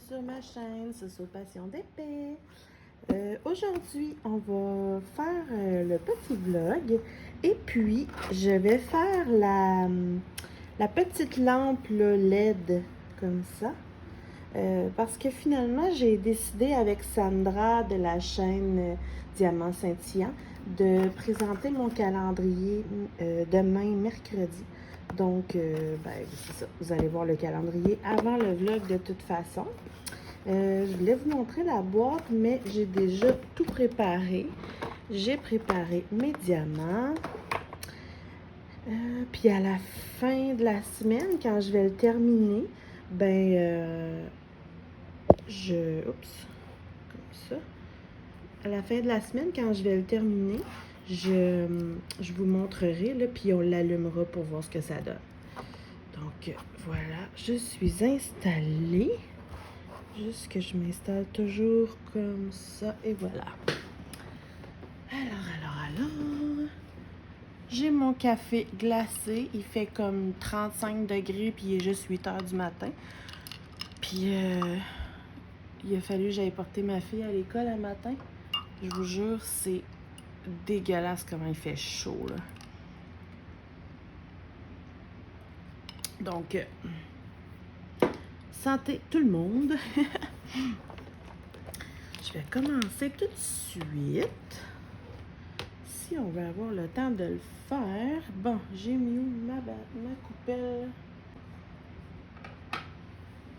sur ma chaîne Passion d'épée. Aujourd'hui, on va faire le petit vlog et puis je vais faire la petite lampe là, LED comme ça. Parce que finalement, j'ai décidé avec Sandra de la chaîne Diamant Scintillant de présenter mon calendrier demain, mercredi. Donc, c'est ça. Vous allez voir le calendrier avant le vlog de toute façon. Je voulais vous montrer la boîte, mais j'ai déjà tout préparé. J'ai préparé mes diamants. Puis à la fin de la semaine, quand je vais le terminer, oups, comme ça. À la fin de la semaine, quand je vais le terminer, je vous montrerai, là, puis on l'allumera pour voir ce que ça donne. Donc, voilà, je suis installée. Juste que je m'installe toujours comme ça, et voilà. Alors. J'ai mon café glacé. Il fait comme 35 degrés, puis il est juste 8 heures du matin. Puis, il a fallu que j'aille porter ma fille à l'école un matin. Je vous jure, c'est dégueulasse comment il fait chaud, là. Donc, santé tout le monde. Je vais commencer tout de suite. Si on veut avoir le temps de le faire. Bon, j'ai mis où ma coupelle.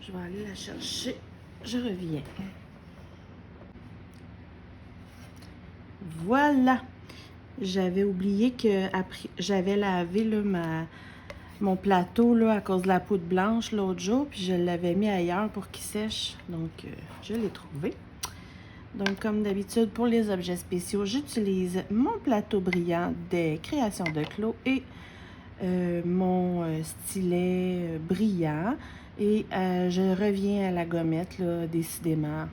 Je vais aller la chercher. Je reviens. Voilà. J'avais oublié que après j'avais lavé là, mon plateau là, à cause de la poudre blanche l'autre jour, puis je l'avais mis ailleurs pour qu'il sèche. Donc, je l'ai trouvé. Donc, comme d'habitude, pour les objets spéciaux, j'utilise mon plateau brillant des Créations de Clos et mon stylet brillant. Et je reviens à la gommette, là, décidément.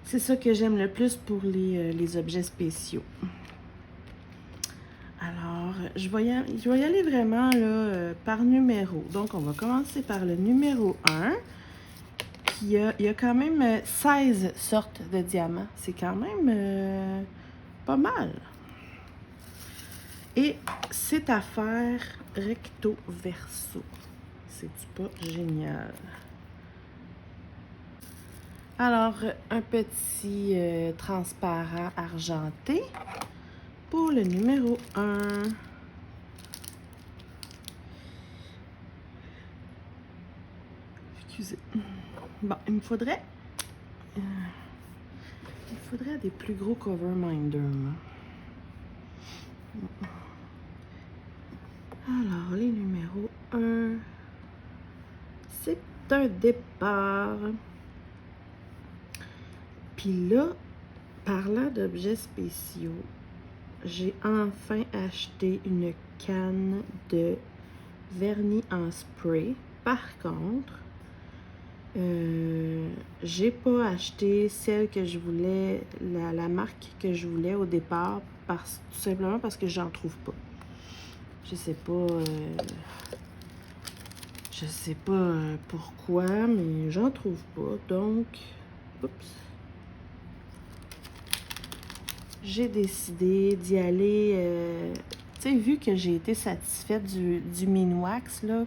C'est ça que j'aime le plus pour les objets spéciaux. Alors, je vais y aller vraiment là, par numéro. Donc, on va commencer par le numéro 1. Il y a quand même 16 sortes de diamants. C'est quand même pas mal. Et c'est à faire recto verso. C'est-tu pas génial? Alors, un petit transparent argenté pour le numéro 1. Excusez. Bon, il me faudrait des plus gros cover minder. Alors, les numéros 1, c'est un départ. Puis là, parlant d'objets spéciaux, j'ai enfin acheté une canne de vernis en spray. Par contre, j'ai pas acheté celle que je voulais, la marque que je voulais au départ, tout simplement parce que j'en trouve pas. Je sais pas pourquoi, mais j'en trouve pas. Donc, oups. J'ai décidé d'y aller. Tu sais, vu que j'ai été satisfaite du Minwax, là,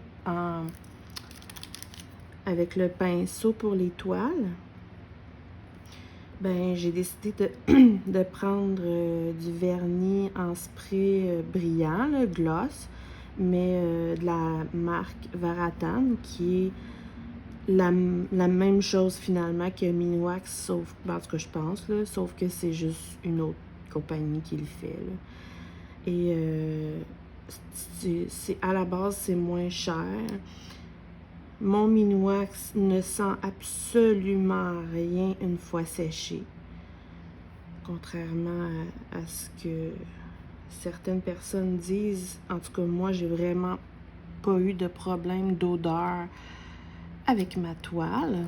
avec le pinceau pour les toiles, ben j'ai décidé de prendre du vernis en spray brillant, le gloss, mais de la marque Varatan, qui est la même chose finalement que Minwax, sauf, en tout cas je pense, là, sauf que c'est juste une autre compagnie qui le fait, là. Et à la base, c'est moins cher. Mon Minwax ne sent absolument rien une fois séché. Contrairement à ce que certaines personnes disent. En tout cas, moi, j'ai vraiment pas eu de problème d'odeur avec ma toile.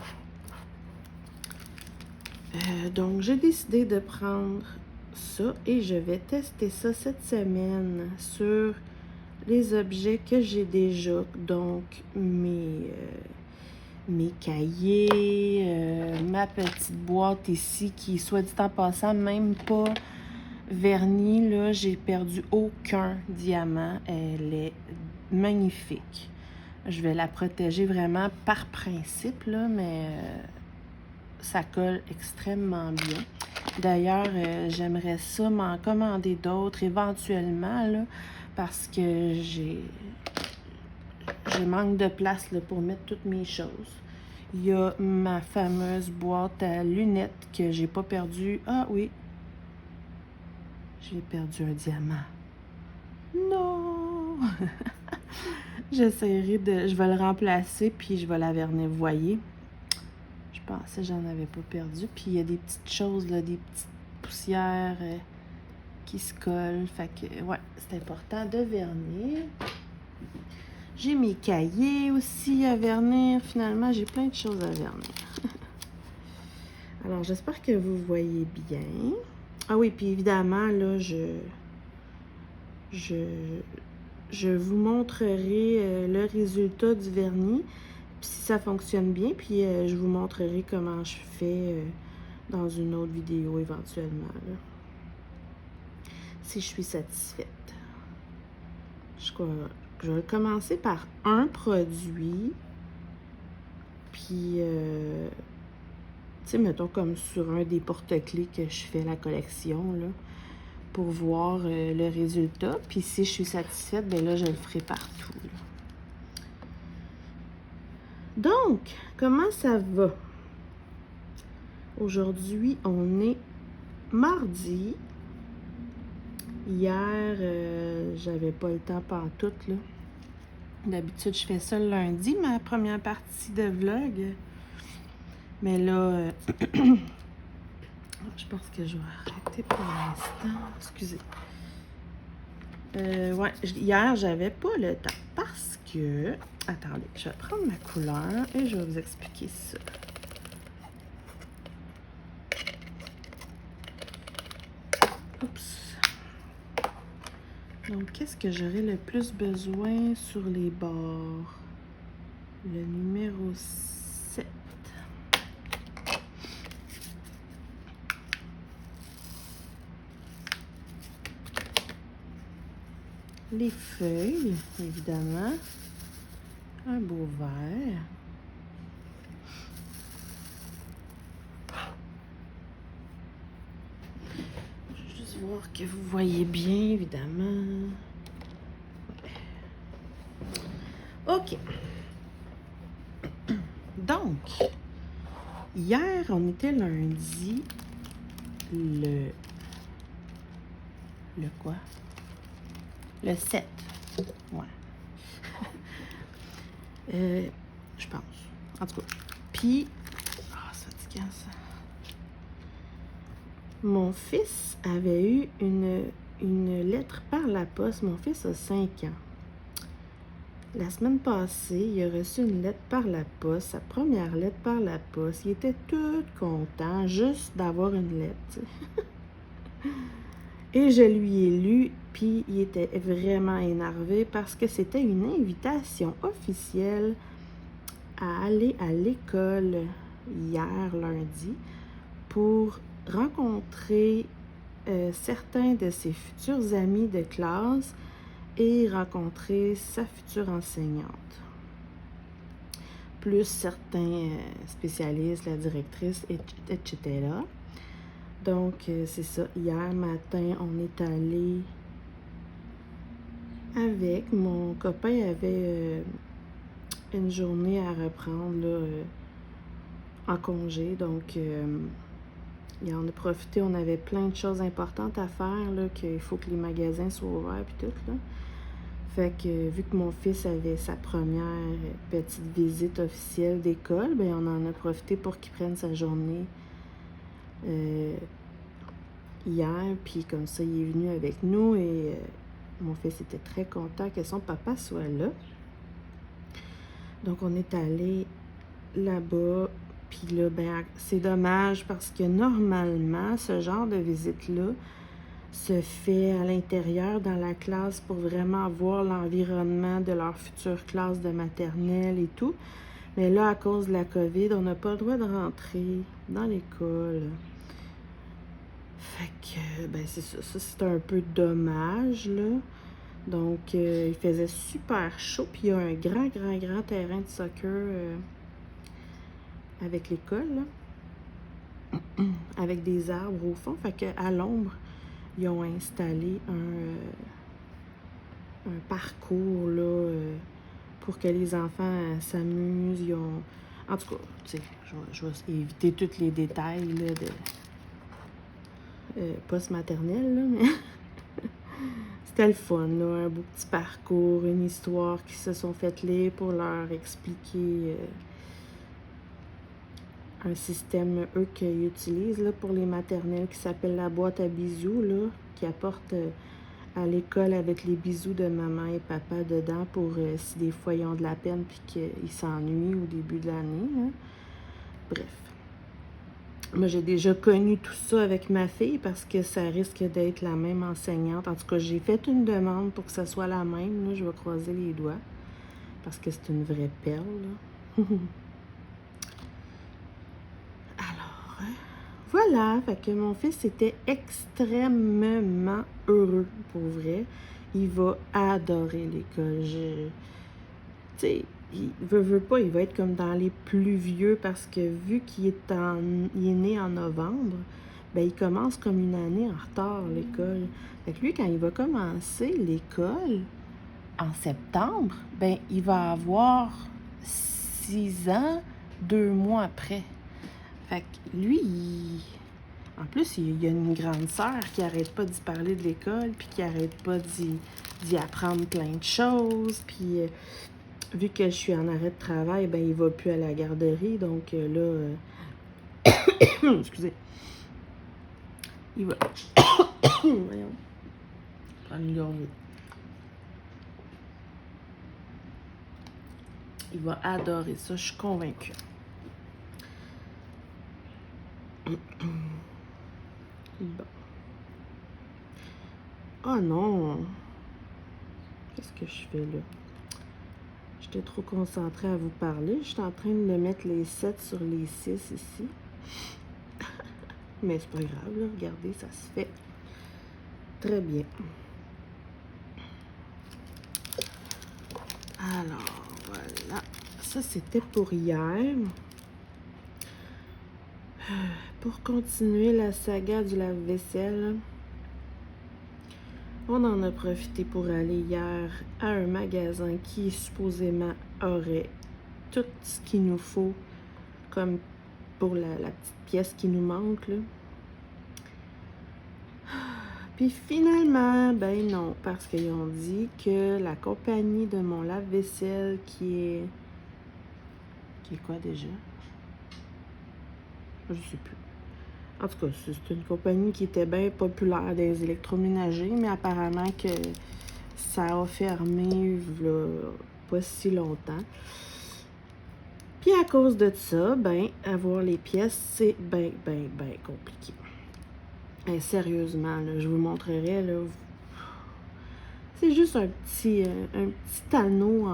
Donc, j'ai décidé de prendre ça et je vais tester ça cette semaine sur les objets que j'ai déjà, donc mes mes cahiers, ma petite boîte ici qui, soit dit en passant, même pas vernie, là, j'ai perdu aucun diamant. Elle est magnifique. Je vais la protéger vraiment par principe, là, mais ça colle extrêmement bien. D'ailleurs, j'aimerais ça m'en commander d'autres éventuellement, là, parce que je manque de place là, pour mettre toutes mes choses. Il y a ma fameuse boîte à lunettes que j'ai pas perdue. Ah oui, j'ai perdu un diamant. Non! J'essaierai de... Je vais le remplacer, puis je vais la vernir. Vous voyez? Je pensais que j'en avais pas perdu. Puis il y a des petites choses, là, des petites poussières qui se collent. Fait que, ouais, c'est important de vernir. J'ai mes cahiers aussi à vernir. Finalement, j'ai plein de choses à vernir. Alors, j'espère que vous voyez bien. Ah oui, puis évidemment, là, je vous montrerai le résultat du vernis, puis si ça fonctionne bien, puis je vous montrerai comment je fais dans une autre vidéo éventuellement, là, si je suis satisfaite. Je vais commencer par un produit, puis, tu sais, mettons comme sur un des porte-clés que je fais la collection, là, pour voir le résultat. Puis si je suis satisfaite, bien là, je le ferai partout, là. Donc, comment ça va? Aujourd'hui, on est mardi. Hier, j'avais pas le temps pantoute, là. D'habitude, je fais ça le lundi, ma première partie de vlog. Mais là, je pense que je vais arrêter pour l'instant. Excusez. Ouais, hier, j'avais pas le temps parce que... Attendez, je vais prendre ma couleur et je vais vous expliquer ça. Oups. Donc, qu'est-ce que j'aurais le plus besoin sur les bords? Le numéro 7. Les feuilles, évidemment. Un beau vert. Je vais juste voir que vous voyez bien, évidemment. OK. Donc, hier, on était lundi, le quoi? Le 7. Ouais. Je pense. En tout cas. Puis, ça dit quand ça? Mon fils avait eu une lettre par la poste. Mon fils a 5 ans. La semaine passée, il a reçu une lettre par la poste, sa première lettre par la poste. Il était tout content juste d'avoir une lettre. Et je lui ai lu, puis il était vraiment énervé parce que c'était une invitation officielle à aller à l'école hier, lundi, pour rencontrer certains de ses futurs amis de classe et rencontrer sa future enseignante. Plus certains spécialistes, la directrice, etc. Donc, c'est ça. Hier matin, on est allé avec. Mon copain avait une journée à reprendre là, en congé. Donc, il en a profité. On avait plein de choses importantes à faire, là, qu'il faut que les magasins soient ouverts puis tout, là. Fait que, vu que mon fils avait sa première petite visite officielle d'école, bien, on en a profité pour qu'il prenne sa journée hier, puis comme ça, il est venu avec nous et mon fils était très content que son papa soit là. Donc, on est allé là-bas, puis là, ben, c'est dommage parce que normalement, ce genre de visite-là se fait à l'intérieur dans la classe pour vraiment voir l'environnement de leur future classe de maternelle et tout. Mais là, à cause de la COVID, on n'a pas le droit de rentrer dans l'école. Fait que, ben c'est ça. Ça, c'est un peu dommage, là. Donc, il faisait super chaud. Puis, il y a un grand terrain de soccer avec l'école, là. Avec des arbres au fond. Fait qu'à l'ombre, ils ont installé un parcours, là, pour que les enfants s'amusent. Ils ont... En tout cas, tu sais, je vais éviter tous les détails, là, de post-maternelle, là, mais... C'était le fun, là, un beau petit parcours, une histoire qui se sont fait lire pour leur expliquer un système, eux, qu'ils utilisent là, pour les maternelles qui s'appelle la boîte à bisous, là, qui apporte à l'école avec les bisous de maman et papa dedans pour si des fois ils ont de la peine puis qu'ils s'ennuient au début de l'année. Là. Bref. Moi, j'ai déjà connu tout ça avec ma fille parce que ça risque d'être la même enseignante. En tout cas, j'ai fait une demande pour que ça soit la même. Là, je vais croiser les doigts parce que c'est une vraie perle. Là. Alors, voilà. Fait que mon fils était extrêmement heureux, pour vrai. Il va adorer l'école. Tu sais, il veut pas, il va être comme dans les plus vieux parce que vu qu'il est né en novembre, ben il commence comme une année en retard l'école. Fait que lui, quand il va commencer l'école en septembre, ben il va avoir 6 ans, 2 mois après. Fait que lui, en plus, il y a une grande sœur qui arrête pas d'y parler de l'école, puis qui arrête pas d'y apprendre plein de choses, puis... vu que je suis en arrêt de travail, ben il va plus à la garderie, donc là, excusez, il va, voyons, prendre une gorgée. Il va adorer ça, je suis convaincue. Bon. Oh non! Qu'est-ce que je fais là? J'étais trop concentrée à vous parler. Je suis en train de mettre les 7 sur les 6 ici. Mais c'est pas grave, là. Regardez, ça se fait très bien. Alors, voilà. Ça, c'était pour hier. Pour continuer la saga du lave-vaisselle, on en a profité pour aller hier à un magasin qui supposément aurait tout ce qu'il nous faut, comme pour la petite pièce qui nous manque, là. Puis finalement, ben non, parce qu'ils ont dit que la compagnie de mon lave-vaisselle qui est quoi déjà? Je sais plus. En tout cas, c'est une compagnie qui était bien populaire des électroménagers, mais apparemment que ça a fermé là, pas si longtemps. Puis à cause de ça, ben, avoir les pièces, c'est ben compliqué. Et sérieusement, là, je vous montrerai, là. C'est juste un petit anneau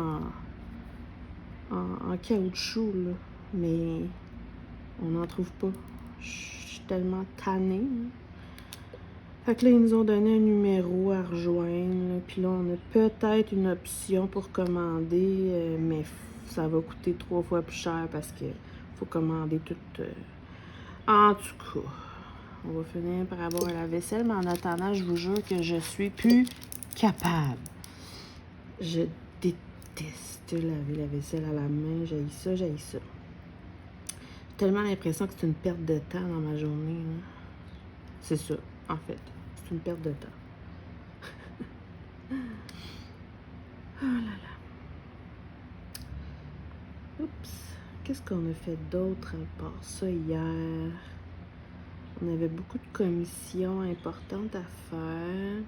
en caoutchouc, là. Mais on n'en trouve pas. Je suis tellement tannée. Là. Fait que là, ils nous ont donné un numéro à rejoindre. Là. Puis là, on a peut-être une option pour commander, mais ça va coûter 3 fois plus cher parce que faut commander tout. En tout cas, on va finir par avoir la vaisselle, mais en attendant, je vous jure que je suis plus capable. Je déteste laver la vaisselle à la main. J'haïs ça, j'haïs ça. J'ai tellement l'impression que c'est une perte de temps dans ma journée. Là. C'est ça, en fait. C'est une perte de temps. Oh là là. Oups. Qu'est-ce qu'on a fait d'autre à part ça hier? On avait beaucoup de commissions importantes à faire.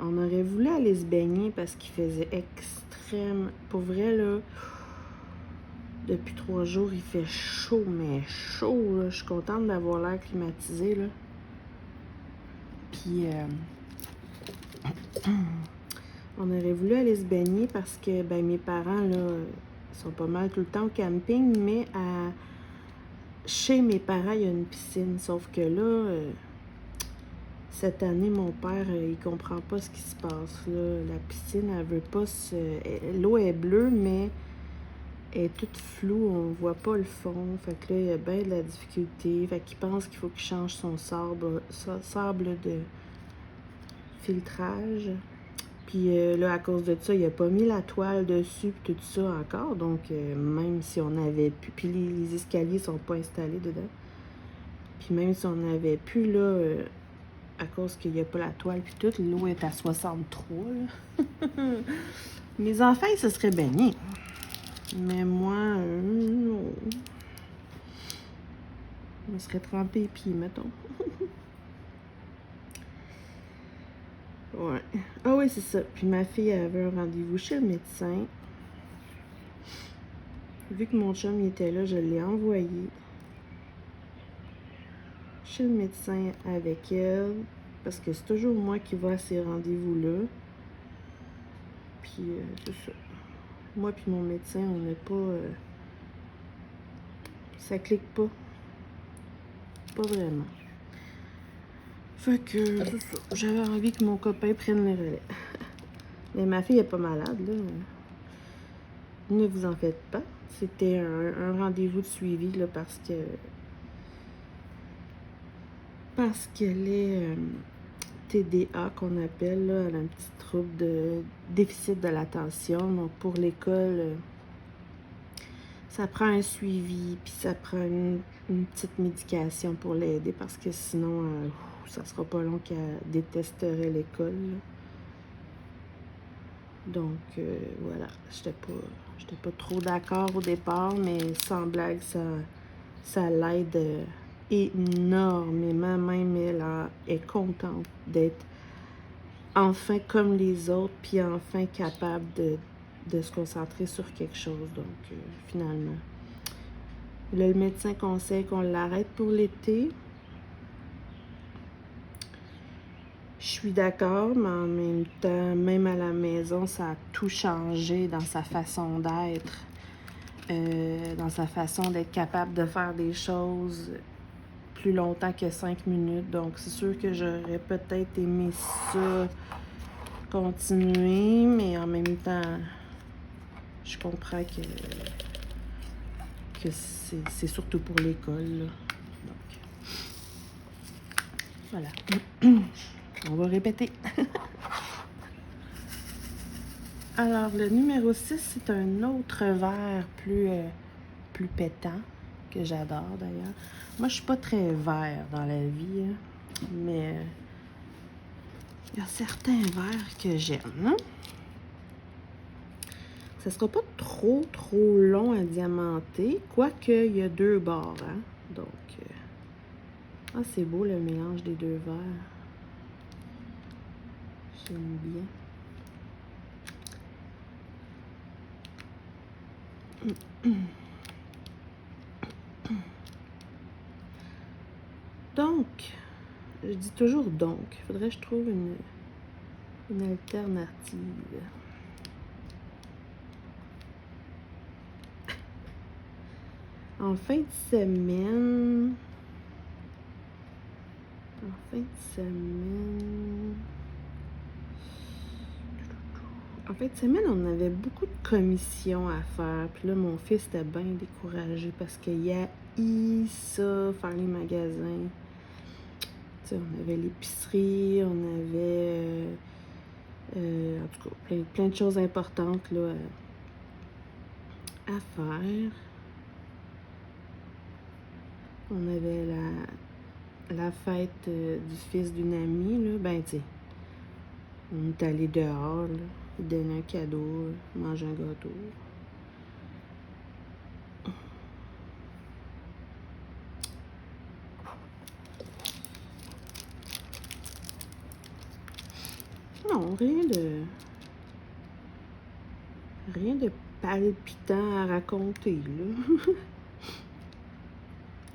On aurait voulu aller se baigner parce qu'il faisait extrême. Pour vrai, là, depuis 3 jours, il fait chaud, mais chaud, là. Je suis contente d'avoir l'air climatisé, là. Puis, On aurait voulu aller se baigner parce que ben, mes parents, là, sont pas mal tout le temps au camping, mais chez mes parents, il y a une piscine. Sauf que là, cette année, mon père, il comprend pas ce qui se passe, là. La piscine, elle veut pas se... L'eau est bleue, mais elle est toute floue, on voit pas le fond. Fait que là, il y a bien de la difficulté. Fait qu'il pense qu'il faut qu'il change son sable de filtrage. Puis là, à cause de ça, il a pas mis la toile dessus puis tout ça encore. Donc, même si on avait pu... Puis les escaliers sont pas installés dedans. Puis même si on avait pu, là... à cause qu'il n'y a pas la toile puis tout, l'eau est à 63, là. Mes enfants, ils se seraient baignés. Mais moi, non. Je me serais trempé les pieds, mettons. Ouais. Ah oui, c'est ça. Puis ma fille avait un rendez-vous chez le médecin. Vu que mon chum il était là, je l'ai envoyé chez le médecin avec elle. Parce que c'est toujours moi qui vais à ces rendez-vous-là. Puis, c'est ça. Moi puis mon médecin, on n'est pas... ça clique pas. Pas vraiment. Fait que, c'est ça. J'avais envie que mon copain prenne le relais. Mais ma fille est pas malade, là. Ne vous en faites pas. C'était un rendez-vous de suivi, là, parce qu'elle est TDA, qu'on appelle, là. Elle a un petit trouble de déficit de l'attention. Donc, pour l'école, ça prend un suivi, puis ça prend une petite médication pour l'aider, parce que sinon, ça sera pas long qu'elle détesterait l'école, là. Donc, voilà, j'étais pas trop d'accord au départ, mais sans blague, ça l'aide énormément. Même elle est contente d'être enfin comme les autres, puis enfin capable de se concentrer sur quelque chose. Donc, finalement, là, le médecin conseille qu'on l'arrête pour l'été. Je suis d'accord, mais en même temps, même à la maison, ça a tout changé dans sa façon d'être, dans sa façon d'être capable de faire des choses plus longtemps que 5 minutes. Donc, c'est sûr que j'aurais peut-être aimé ça continuer, mais en même temps, je comprends que c'est surtout pour l'école, là. Donc, voilà. On va répéter. Alors, le numéro 6, c'est un autre vert plus pétant, que j'adore d'ailleurs. Moi, je suis pas très vert dans la vie, hein, mais il y a certains verts que j'aime, hein? Ça sera pas trop long à diamanter, quoique il y a 2 bords, hein? Donc, ah, c'est beau le mélange des 2 verts. J'aime bien. Donc, je dis toujours donc. Il faudrait que je trouve une alternative. En fin de semaine... En fin de semaine, on avait beaucoup de commissions à faire. Puis là, mon fils était bien découragé parce qu'il a ça, faire les magasins. Tu sais, on avait l'épicerie, on avait... en tout cas, plein de choses importantes là, à faire. On avait la fête du fils d'une amie, là. Ben, tu sais, on est allé dehors, là. Il donnait un cadeau, manger un gâteau. Non, rien de palpitant à raconter, là.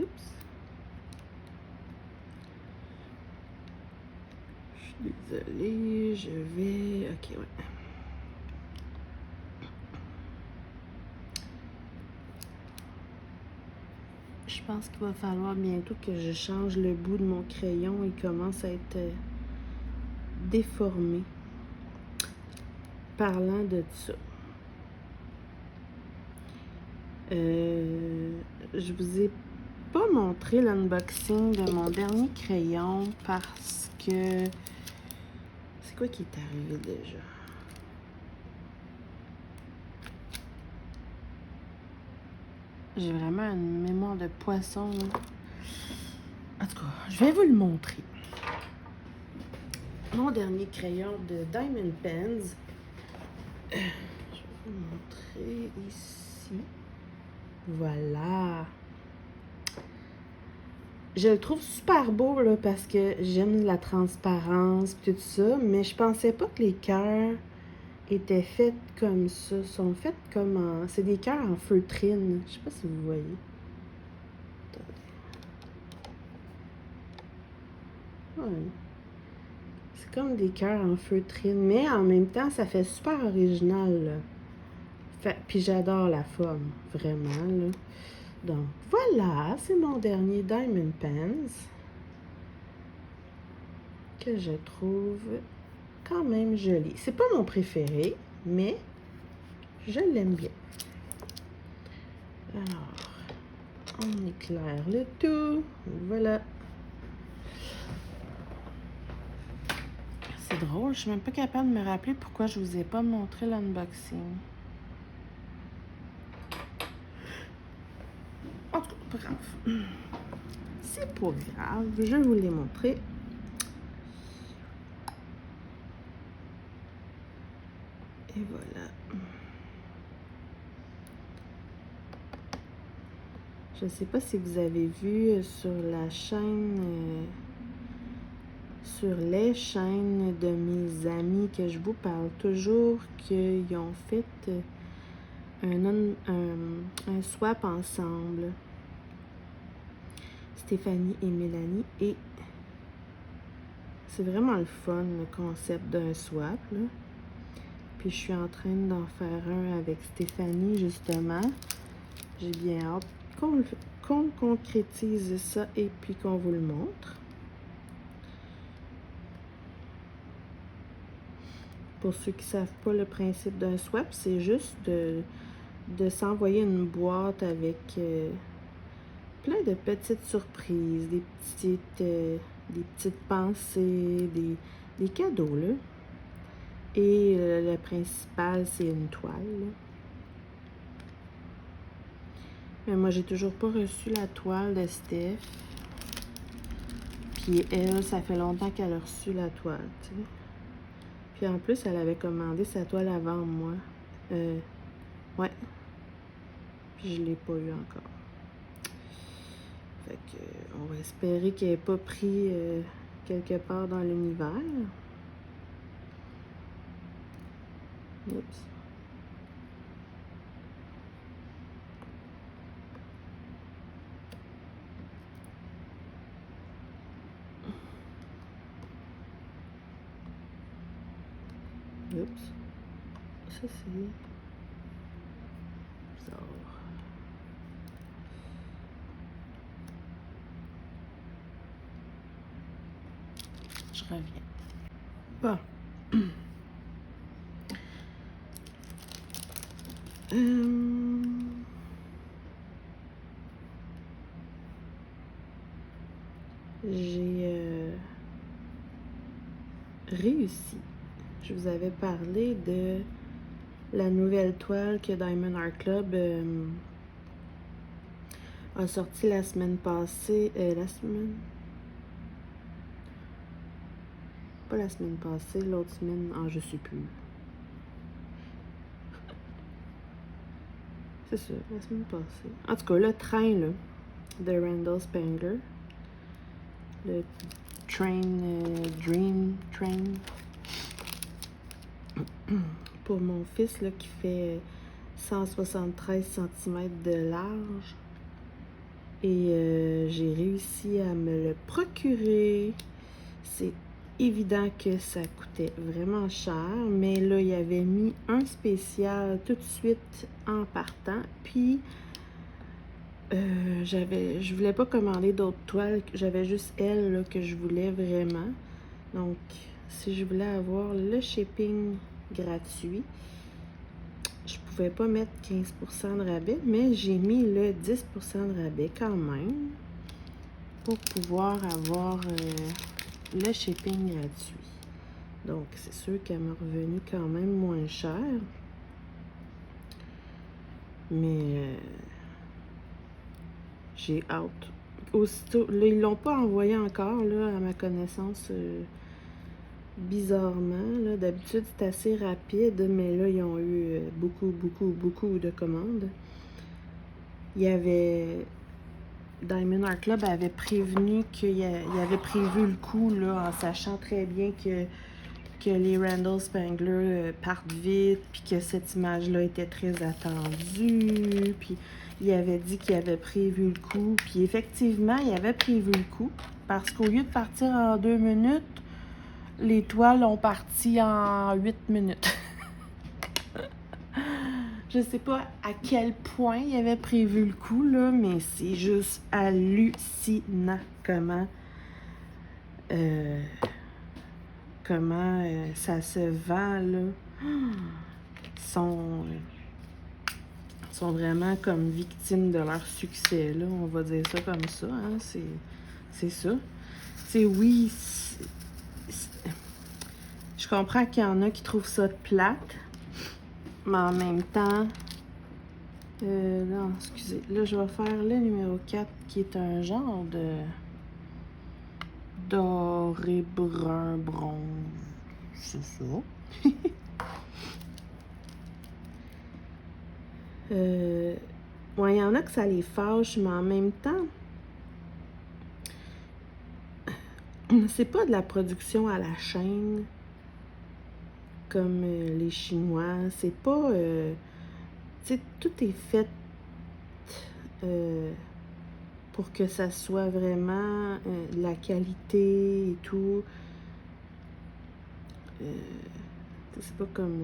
Oups. Je suis désolée, je vais... Ok, ouais. je pense qu'il va falloir bientôt que je change le bout de mon crayon. Il commence à être déformé. Parlant de ça, je vous ai pas montré l'unboxing de mon dernier crayon parce que... C'est quoi qui est arrivé déjà? J'ai vraiment une mémoire de poisson, là. En tout cas, je vais vous le montrer. Mon dernier crayon de Diamond Pens. Je vais vous le montrer ici. Voilà. Je le trouve super beau, là, parce que j'aime la transparence et tout ça, mais je pensais pas que les cœurs étaient faits comme ça. Ils sont faits comme en... C'est des cœurs en feutrine. Je sais pas si vous voyez. Ouais. C'est comme des cœurs en feutrine, mais en même temps, ça fait super original, là. Puis j'adore la forme, vraiment, là. Donc, voilà, c'est mon dernier Diamond Pens que je trouve quand même joli. C'est pas mon préféré, mais je l'aime bien. Alors, on éclaire le tout. Voilà. C'est drôle, je suis même pas capable de me rappeler pourquoi je vous ai pas montré l'unboxing. En tout cas, pas grave. C'est pas grave, je vous l'ai montré. Et voilà. Je sais pas si vous avez vu sur la chaîne, sur les chaînes de mes amis que je vous parle toujours, qu'ils ont fait un swap ensemble. Stéphanie et Mélanie, et c'est vraiment le fun, le concept d'un swap, là. Puis je suis en train d'en faire un avec Stéphanie, justement. J'ai bien hâte qu'on concrétise ça et puis qu'on vous le montre. Pour ceux qui ne savent pas le principe d'un swap, c'est juste de s'envoyer une boîte avec plein de petites surprises, des petites pensées, des cadeaux, là. Et le principal, c'est une toile, là. Mais moi, j'ai toujours pas reçu la toile de Steph. Puis elle, ça fait longtemps qu'elle a reçu la toile, tu sais. Puis en plus, elle avait commandé sa toile avant moi. Ouais. Puis je l'ai pas eu encore. Fait que, on va espérer qu'elle n'ait pas pris quelque part dans l'univers. Oups. Oups. Ça, c'est bizarre. Je reviens. Bon. J'ai réussi. Je vous avais parlé de la nouvelle toile que Diamond Art Club a sorti la semaine passée. Pas la semaine passée, l'autre semaine. Ah, je sais plus. C'est ça, la semaine passée. En tout cas, le train, là, de Randall Spangler. Le Dream Train. Pour mon fils, là, qui fait 173 cm de large. Et j'ai réussi à me le procurer. C'est évident que ça coûtait vraiment cher, mais là, il avait mis un spécial tout de suite en partant. Puis, je voulais pas commander d'autres toiles. J'avais juste elle là, que je voulais vraiment. Donc, si je voulais avoir le shipping gratuit, je pouvais pas mettre 15% de rabais, mais j'ai mis le 10% de rabais quand même pour pouvoir avoir le shipping gratuit. Donc, c'est sûr qu'elle m'a revenu quand même moins cher. Mais j'ai hâte. Aussitôt, là, ils l'ont pas envoyé encore, là, à ma connaissance, bizarrement. Là, d'habitude, c'est assez rapide, mais là, ils ont eu beaucoup de commandes. Il y avait... Diamond Art Club avait prévenu qu'il avait prévu le coup, là, en sachant très bien que les Randall Spangler partent vite, puis que cette image-là était très attendue, puis il avait dit qu'il avait prévu le coup, puis effectivement, il avait prévu le coup, parce qu'au lieu de partir en 2 minutes, les toiles ont parti en 8 minutes. Je sais pas à quel point il avait prévu le coup, là, mais c'est juste hallucinant comment ça se vend, là. Ils sont vraiment comme victimes de leur succès, là. On va dire ça comme ça, hein. C'est ça. C'est oui, je comprends qu'il y en a qui trouvent ça plate, mais en même temps... non, excusez. Là, je vais faire le numéro 4, qui est un genre de doré brun bronze. C'est ça. Ouais, il y en a que ça les fâche, mais en même temps, c'est pas de la production à la chaîne comme les Chinois. C'est pas... tu sais, tout est fait pour que ça soit vraiment de la qualité et tout. C'est pas comme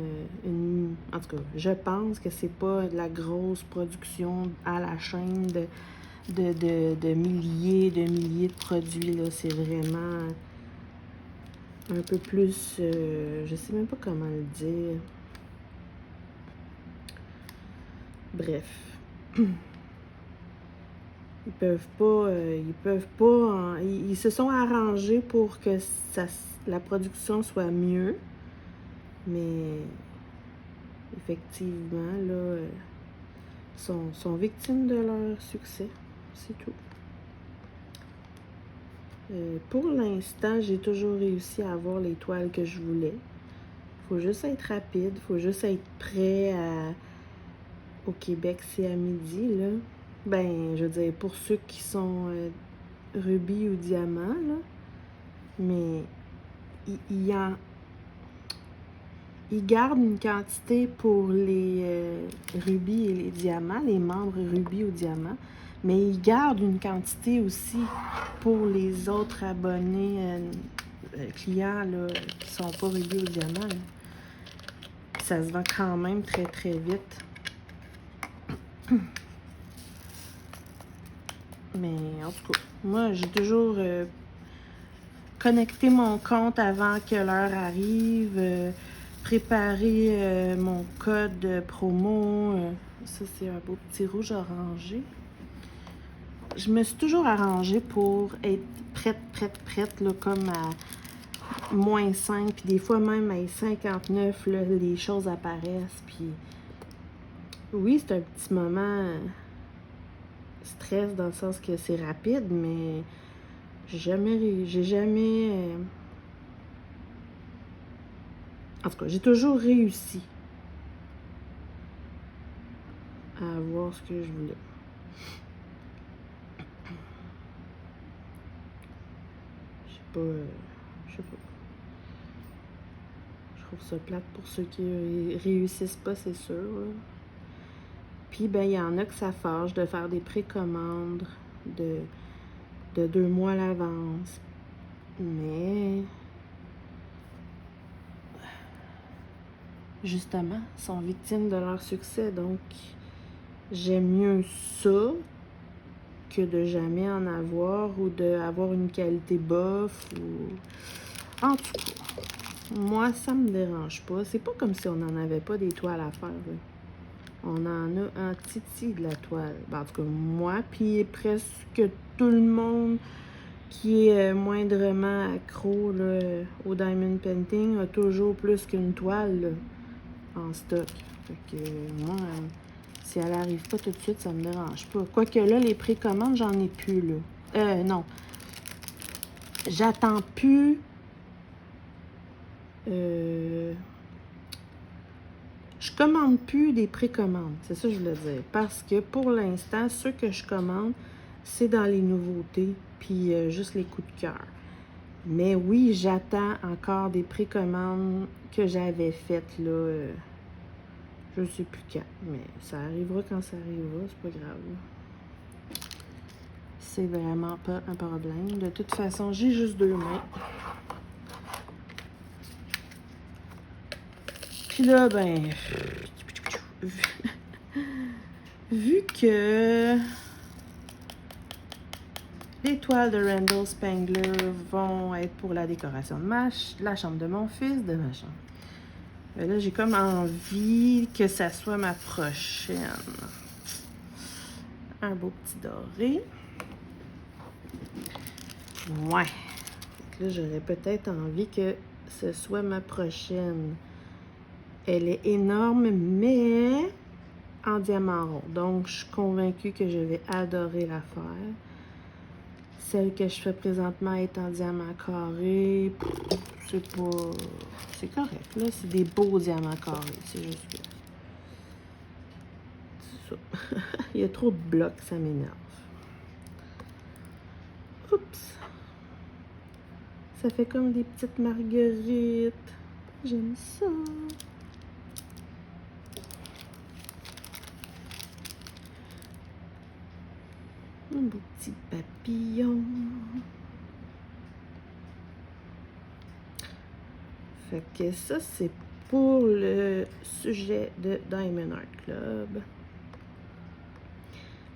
une... En tout cas, je pense que c'est pas de la grosse production à la chaîne de milliers de produits, là. C'est vraiment un peu plus... je sais même pas comment le dire. Bref. Ils peuvent pas... Ils se sont arrangés pour que la production soit mieux. Mais effectivement, là, sont victimes de leur succès. C'est tout. Pour l'instant, j'ai toujours réussi à avoir les toiles que je voulais. Faut juste être rapide, faut juste être prêt au Québec, c'est à midi, là. Ben, je veux dire, pour ceux qui sont rubis ou diamants, là. Mais ils gardent une quantité pour les rubis et les diamants, les membres rubis ou diamants, mais ils gardent une quantité aussi pour les autres abonnés, clients là, qui sont pas rubis ou diamants. Là. Ça se vend quand même très vite. Mais en tout cas, moi j'ai toujours connecté mon compte avant que l'heure arrive. Préparer mon code promo. Ça, c'est un beau petit rouge orangé. Je me suis toujours arrangée pour être prête, là, comme à -5, puis des fois même à 59, là, les choses apparaissent. Puis oui, c'est un petit moment stress dans le sens que c'est rapide, mais j'ai jamais en tout cas, j'ai toujours réussi à avoir ce que je voulais. Je sais pas. Je trouve ça plate pour ceux qui réussissent pas, c'est sûr. Là. Puis, ben, il y en a que ça fâche de faire des précommandes de 2 mois à l'avance. Mais, justement, sont victimes de leur succès. Donc, j'aime mieux ça que de jamais en avoir ou d'avoir une qualité bof. Ou... En tout cas, moi, ça me dérange pas. C'est pas comme si on n'en avait pas des toiles à faire. Là. On en a un titi de la toile. Ben, en tout cas, moi, puis presque tout le monde qui est moindrement accro là, au diamond painting a toujours plus qu'une toile là, en stock. Fait que moi, si elle arrive pas tout de suite, ça me dérange pas. Quoique là, les précommandes, j'en ai plus là. Non. J'attends plus. Je commande plus des précommandes, c'est ça que je voulais dire. Parce que pour l'instant, ceux que je commande, c'est dans les nouveautés, puis juste les coups de cœur. Mais oui, j'attends encore des précommandes que j'avais faites, là. Je sais plus quand, mais ça arrivera quand ça arrivera, c'est pas grave. C'est vraiment pas un problème. De toute façon, j'ai juste 2 mains. Puis là, ben... vu que les toiles de Randall Spangler vont être pour la décoration de la chambre de mon fils, de ma chambre. Et là, j'ai comme envie que ça soit ma prochaine. Un beau petit doré. Ouais. Là, j'aurais peut-être envie que ce soit ma prochaine. Elle est énorme, mais en diamant rond. Donc, je suis convaincue que je vais adorer la faire. Celle que je fais présentement est en diamant carré. C'est pas... C'est correct, là. C'est des beaux diamants carrés. C'est juste que... C'est ça. Il y a trop de blocs, ça m'énerve. Oups. Ça fait comme des petites marguerites. J'aime ça. Un beau petit papillon. Fait que ça, c'est pour le sujet de Diamond Art Club.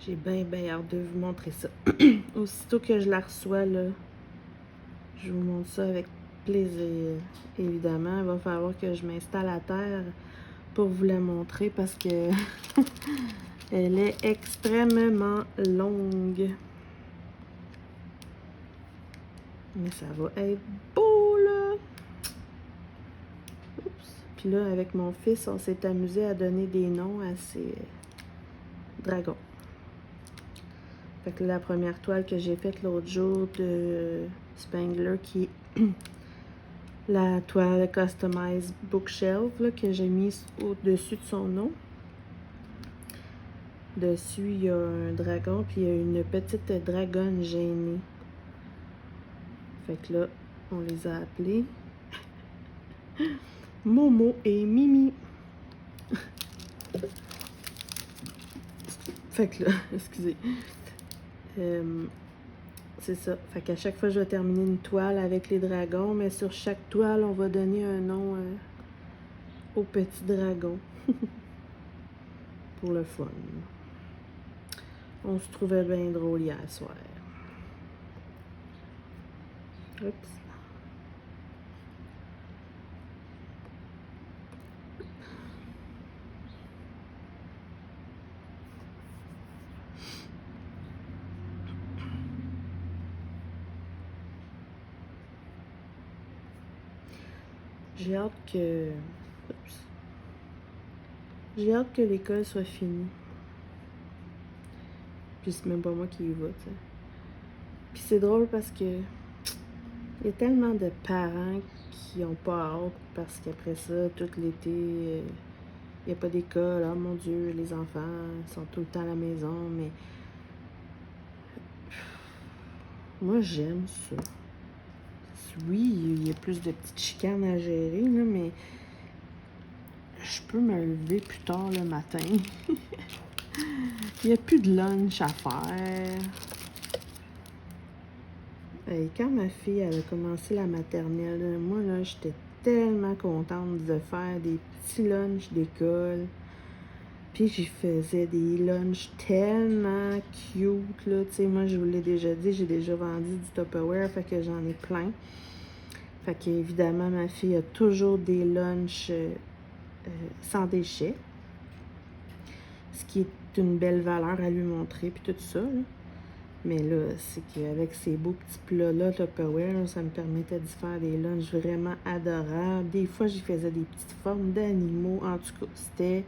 J'ai bien hâte de vous montrer ça. Aussitôt que je la reçois, là, je vous montre ça avec plaisir. Évidemment, il va falloir que je m'installe à terre pour vous la montrer parce que elle est extrêmement longue. Mais ça va être beau, là! Oups. Puis là, avec mon fils, on s'est amusé à donner des noms à ces dragons. Fait que la première toile que j'ai faite l'autre jour de Spangler, qui est la toile Customized Bookshelf, là, que j'ai mise au-dessus de son nom. Dessus, il y a un dragon, puis il y a une petite dragonne gênée. Fait que là, on les a appelés Momo et Mimi. Fait que là, excusez. C'est ça. Fait qu'à chaque fois, je vais terminer une toile avec les dragons, mais sur chaque toile, on va donner un nom au petit dragon. Pour le fun. On se trouvait bien drôle hier soir. Oups. J'ai hâte que... Oups. J'ai hâte que l'école soit finie. Puis c'est même pas moi qui y va, tu sais. Puis c'est drôle parce que il y a tellement de parents qui ont pas hâte parce qu'après ça, tout l'été, il n'y a pas d'école. Oh mon Dieu, les enfants sont tout le temps à la maison, mais moi j'aime ça. Oui, il y a plus de petites chicanes à gérer, là, mais je peux me lever plus tard le matin. Il n'y a plus de lunch à faire. Et quand ma fille elle a commencé la maternelle, là, moi là, j'étais tellement contente de faire des petits lunchs d'école. Puis j'y faisais des lunchs tellement cute, là. Tu sais, moi, je vous l'ai déjà dit, j'ai déjà vendu du Tupperware, fait que j'en ai plein. Fait qu'évidemment, ma fille a toujours des lunchs sans déchets. Ce qui est une belle valeur à lui montrer, puis tout ça, là. Mais là, c'est qu'avec ces beaux petits plats-là, Tupperware, ça me permettait de faire des lunchs vraiment adorables. Des fois, j'y faisais des petites formes d'animaux. En tout cas, c'était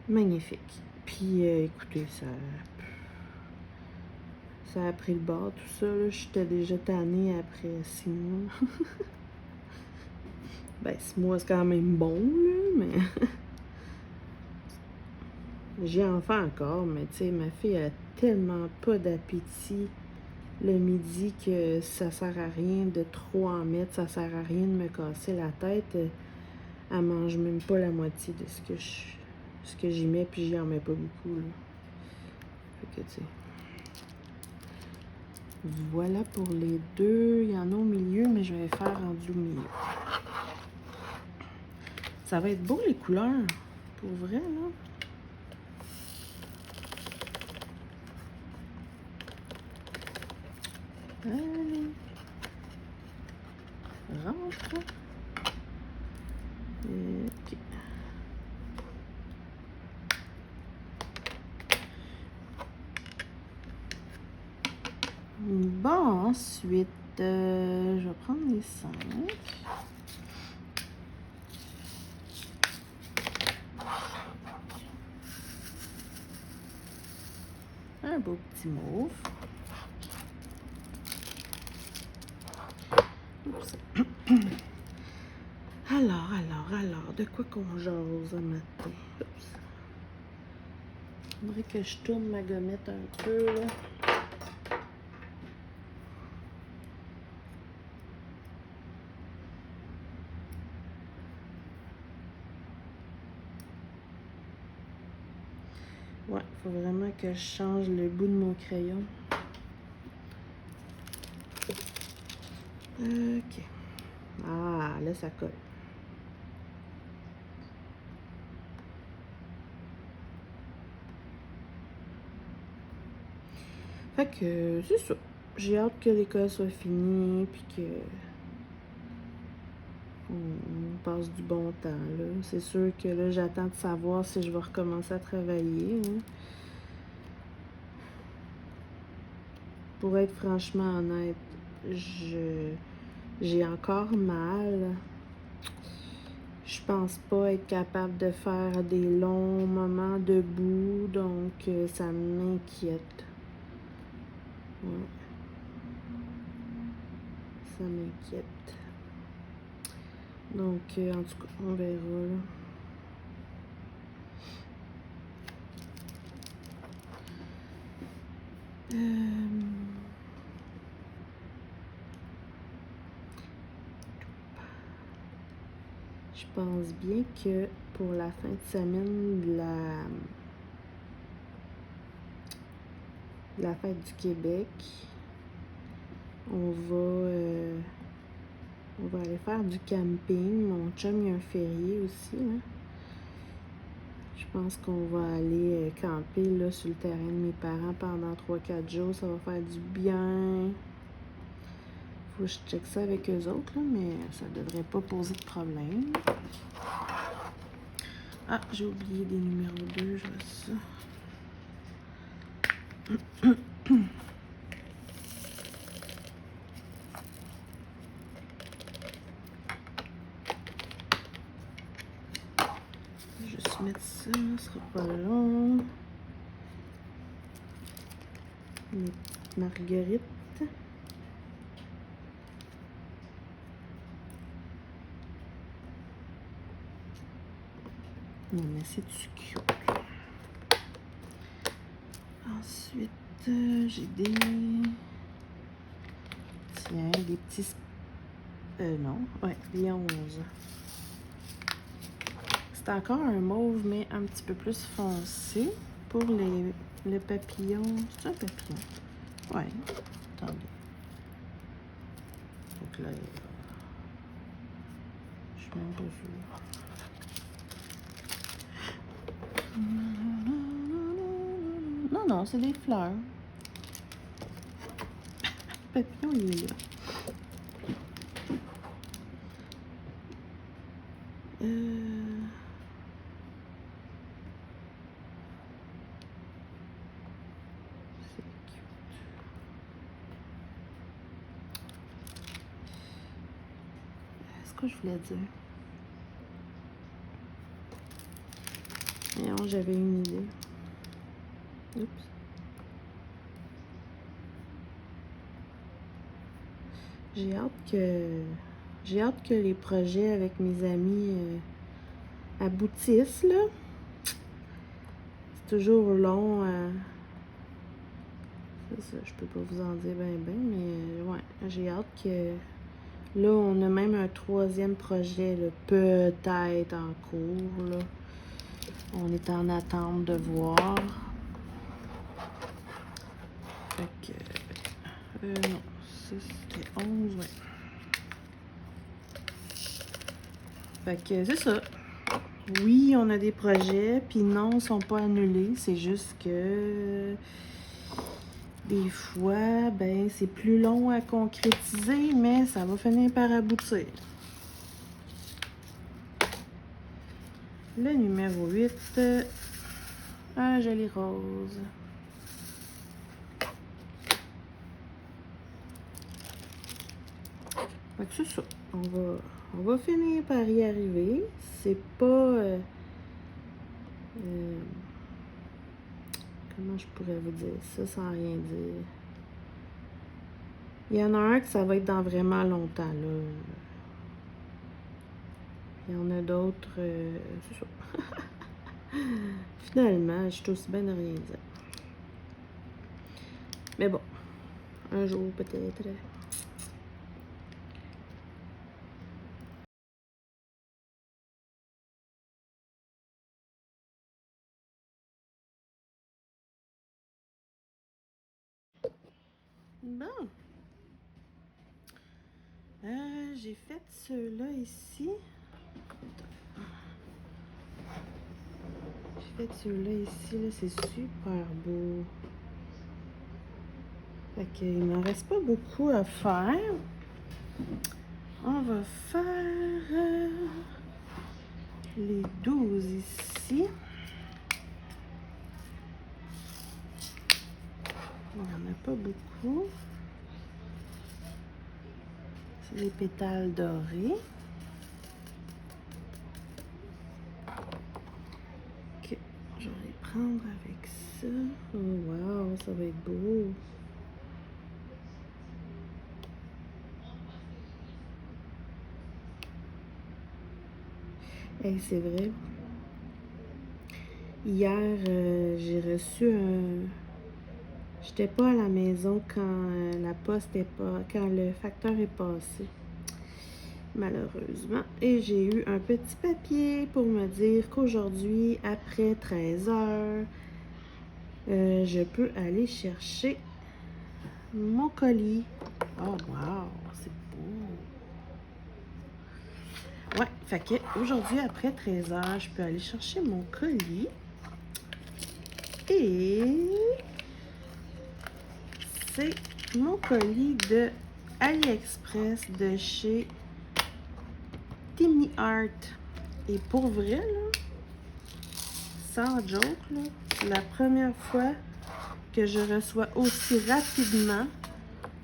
magnifique. Puis, écoutez, ça a pris le bord, tout ça. J'étais déjà tannée après 6 mois. Ben, 6 mois, c'est quand même bon, là, mais... J'y en fais encore, mais tu sais, ma fille a tellement pas d'appétit le midi que ça sert à rien de trop en mettre, ça sert à rien de me casser la tête. Elle mange même pas la moitié de ce que j'y mets, puis j'y en mets pas beaucoup, là. Fait que, tu sais. Voilà pour les deux. Il y en a au milieu, mais je vais faire rendu au milieu. Ça va être beau, les couleurs. Pour vrai, là. Allez. Rentre. OK. Bon, ensuite, je vais prendre les 5. Un beau petit mauve. Oups. Alors, de quoi qu'on jase un matin? Oups. Faudrait que je tourne ma gommette un peu, là. Ouais, faut vraiment que je change le bout de mon crayon. OK. Ah, là, ça colle. Fait que c'est ça. J'ai hâte que l'école soit finie, puis que on passe du bon temps, là. C'est sûr que là, j'attends de savoir si je vais recommencer à travailler, hein. Pour être franchement honnête, j'ai encore mal. Je pense pas être capable de faire des longs moments debout, donc ça m'inquiète. Ouais. Ça m'inquiète. Donc, en tout cas, on verra, là. Je pense bien que pour la fin de semaine la fête du Québec, on va aller faire du camping. Mon chum, il y a un férié aussi, là. Je pense qu'on va aller camper là, sur le terrain de mes parents pendant 3-4 jours. Ça va faire du bien. Faut que je check ça avec eux autres, là, mais ça devrait pas poser de problème. Ah, j'ai oublié des numéros 2, je vois ça. Juste mettre ça, ce sera pas long. Les petites marguerites. Non, mais c'est du cute. Ensuite, j'ai des... Tiens, des petits... non, ouais, des 11. C'est encore un mauve, mais un petit peu plus foncé pour les papillons. C'est un papillon? Ouais, attendez. Donc là, je suis même pas sûre. Non, non, c'est des fleurs. Le papillon, il est là. C'est cute. Est-ce que je voulais dire? Non, j'avais une idée. Oups. J'ai hâte que les projets avec mes amis aboutissent, là. C'est toujours long. Ça, je peux pas vous en dire ben, mais ouais, j'ai hâte que... Là, on a même un troisième projet, là, peut-être en cours, là. On est en attente de voir. Fait que... non, ça c'était 11, ouais. Fait que c'est ça. Oui, on a des projets, puis non, ils ne sont pas annulés. C'est juste que des fois, ben, c'est plus long à concrétiser, mais ça va finir par aboutir. Le numéro 8, un joli rose. Fait que c'est ça. On va finir par y arriver. C'est pas... comment je pourrais vous dire ça sans rien dire? Il y en a un que ça va être dans vraiment longtemps, là. Il y en a d'autres... c'est ça. Finalement, je suis aussi bien de rien dire. Mais bon, un jour peut-être. Bon. J'ai fait ceux-là ici. J'ai fait ceux-là ici, là, c'est super beau. Fait qu'il ne me reste pas beaucoup à faire. On va faire les 12 ici. Il n'y en a pas beaucoup. C'est les pétales dorés. Ok, je vais les prendre avec ça. Oh wow, ça va être beau. Hey, c'est vrai. Hier, j'ai reçu un... J'étais pas à la maison quand la poste est pas... quand le facteur est passé. Malheureusement. Et j'ai eu un petit papier pour me dire qu'aujourd'hui, après 13 heures, je peux aller chercher mon colis. Oh, wow! C'est beau! Ouais, fait que aujourd'hui, après 13 heures, je peux aller chercher mon colis. Et c'est mon colis de AliExpress de chez Timmy Art. Et pour vrai, là, sans joke, là, c'est la première fois que je reçois aussi rapidement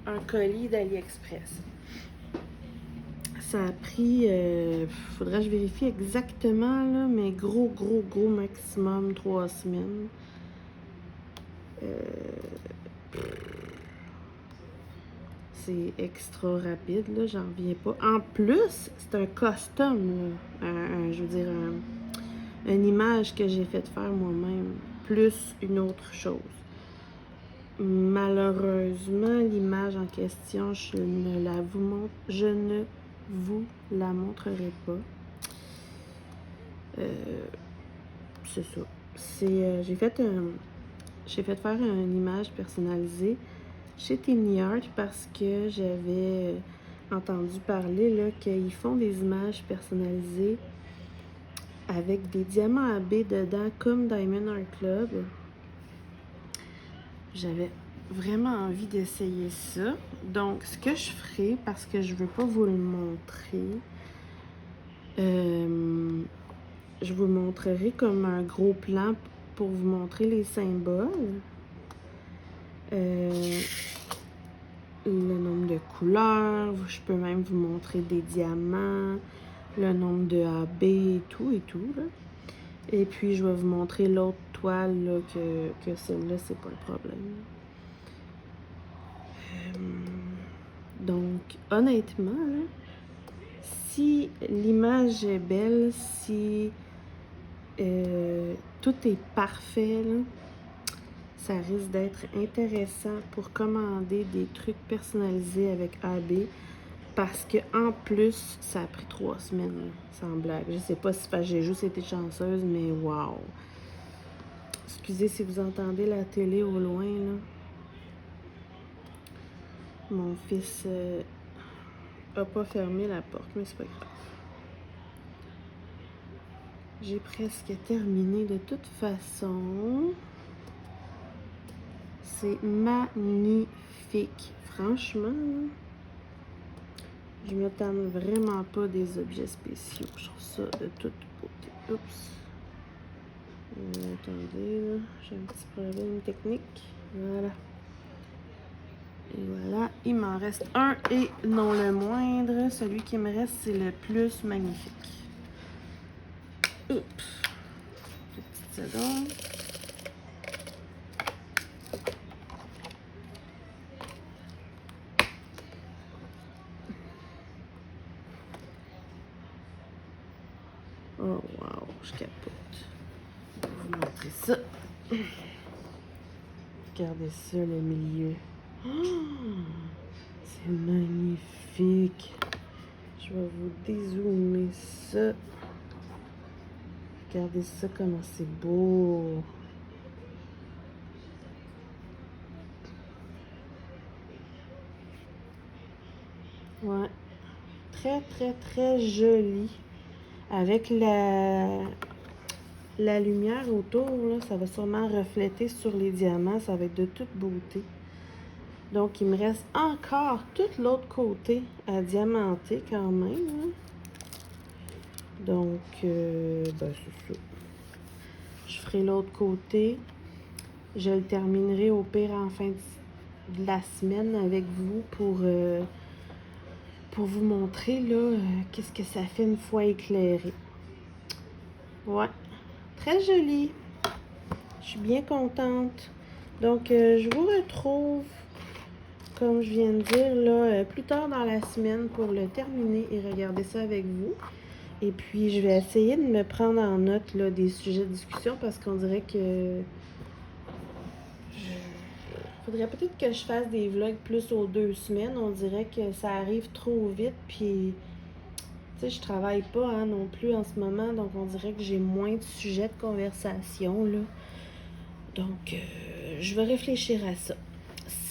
un colis d'AliExpress. Ça a pris, faudrait que je vérifie exactement, là, mais gros maximum 3 semaines. C'est extra rapide, là, j'en reviens pas. En plus, c'est un custom, là, je veux dire, une image que j'ai fait faire moi-même, plus une autre chose. Malheureusement, l'image en question, je ne vous la montrerai pas. C'est ça. J'ai fait faire une image personnalisée chez Timmy Art parce que j'avais entendu parler là qu'ils font des images personnalisées avec des diamants AB dedans comme Diamond Art Club. J'avais vraiment envie d'essayer ça. Donc, ce que je ferai, parce que je veux pas vous le montrer, je vous montrerai comme un gros plan pour vous montrer les symboles. Le nombre de couleurs, je peux même vous montrer des diamants, le nombre de AB et tout là. Et puis, je vais vous montrer l'autre toile, là, que celle-là, c'est pas le problème. Donc, honnêtement, là, si l'image est belle, si tout est parfait, là, ça risque d'être intéressant pour commander des trucs personnalisés avec AB. Parce que en plus, ça a pris 3 semaines, là, sans blague. Je sais pas si j'ai juste été chanceuse, mais wow! Excusez si vous entendez la télé au loin, là. Mon fils a pas fermé la porte, mais c'est pas grave. J'ai presque terminé de toute façon. C'est magnifique. Franchement, là, je me tanne vraiment pas des objets spéciaux. Je trouve ça de toute beauté. Oups. Attendez, là, j'ai un petit problème technique. Voilà. Et voilà, il m'en reste un et non le moindre. Celui qui me reste, c'est le plus magnifique. Oups. Une petite seconde. Oh wow, je capote. Je vais vous montrer ça. Regardez ça, le milieu. Oh, c'est magnifique. Je vais vous dézoomer ça. Regardez ça, comment c'est beau. Ouais. Très, très, très joli. Avec la lumière autour, là, ça va sûrement refléter sur les diamants. Ça va être de toute beauté. Donc, il me reste encore tout l'autre côté à diamanter quand même. Hein. Donc, ben, c'est ça. Je ferai l'autre côté. Je le terminerai au pire en fin de la semaine avec vous pour vous montrer là qu'est-ce que ça fait une fois éclairé. Ouais, très joli. Je suis bien contente. Donc, je vous retrouve, comme je viens de dire, là, plus tard dans la semaine pour le terminer et regarder ça avec vous. Et puis, je vais essayer de me prendre en note là, des sujets de discussion parce qu'on dirait que... faudrait peut-être que je fasse des vlogs plus aux 2 semaines. On dirait que ça arrive trop vite. Puis, tu sais, je travaille pas hein, non plus en ce moment. Donc, on dirait que j'ai moins de sujets de conversation, là. Donc, je vais réfléchir à ça.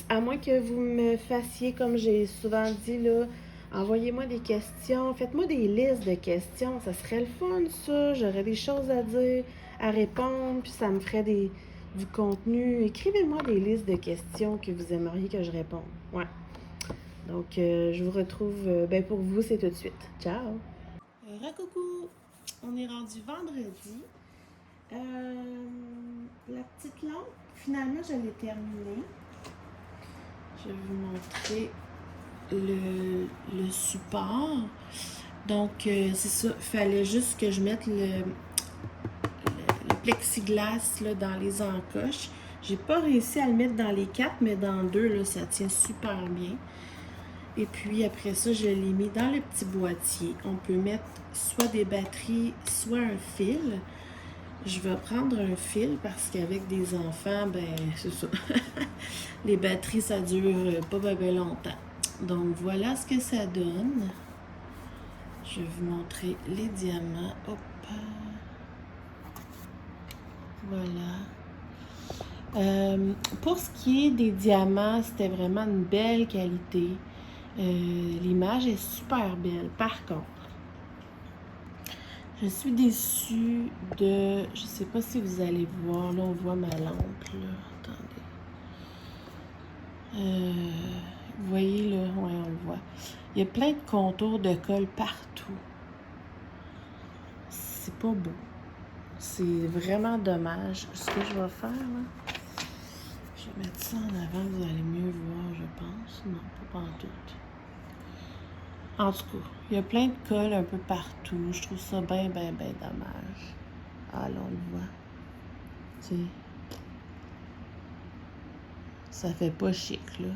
À moins que vous me fassiez, comme j'ai souvent dit, là, envoyez-moi des questions. Faites-moi des listes de questions. Ça serait le fun, ça. J'aurais des choses à dire, à répondre. Puis, ça me ferait du contenu. Écrivez-moi des listes de questions que vous aimeriez que je réponde. Ouais. Donc, je vous retrouve, ben pour vous, c'est tout de suite. Ciao! Recoucou! On est rendu vendredi. La petite lampe, finalement, je l'ai terminée. Je vais vous montrer le support. Donc, c'est ça. Il fallait juste que je mette le plexiglas là, dans les encoches. J'ai pas réussi à le mettre dans les 4, mais dans 2, là, ça tient super bien. Et puis après ça, je l'ai mis dans le petit boîtier. On peut mettre soit des batteries, soit un fil. Je vais prendre un fil parce qu'avec des enfants, ben c'est ça. Les batteries, ça dure pas bien longtemps. Donc voilà ce que ça donne. Je vais vous montrer les diamants. Hop. Voilà. Pour ce qui est des diamants, c'était vraiment une belle qualité. L'image est super belle. Par contre, Je suis déçue de... Je sais pas si vous allez voir. Là, on voit ma lampe, là. Attendez. Vous voyez, là? Ouais, on le voit. Il y a plein de contours de colle partout. C'est pas beau. C'est vraiment dommage. Ce que je vais faire, là... Je vais mettre ça en avant. Vous allez mieux voir, je pense. Non, pas pantoute. En tout cas, il y a plein de colle un peu partout. Je trouve ça bien dommage. Ah, là, on le voit. Tu sais, ça fait pas chic, là.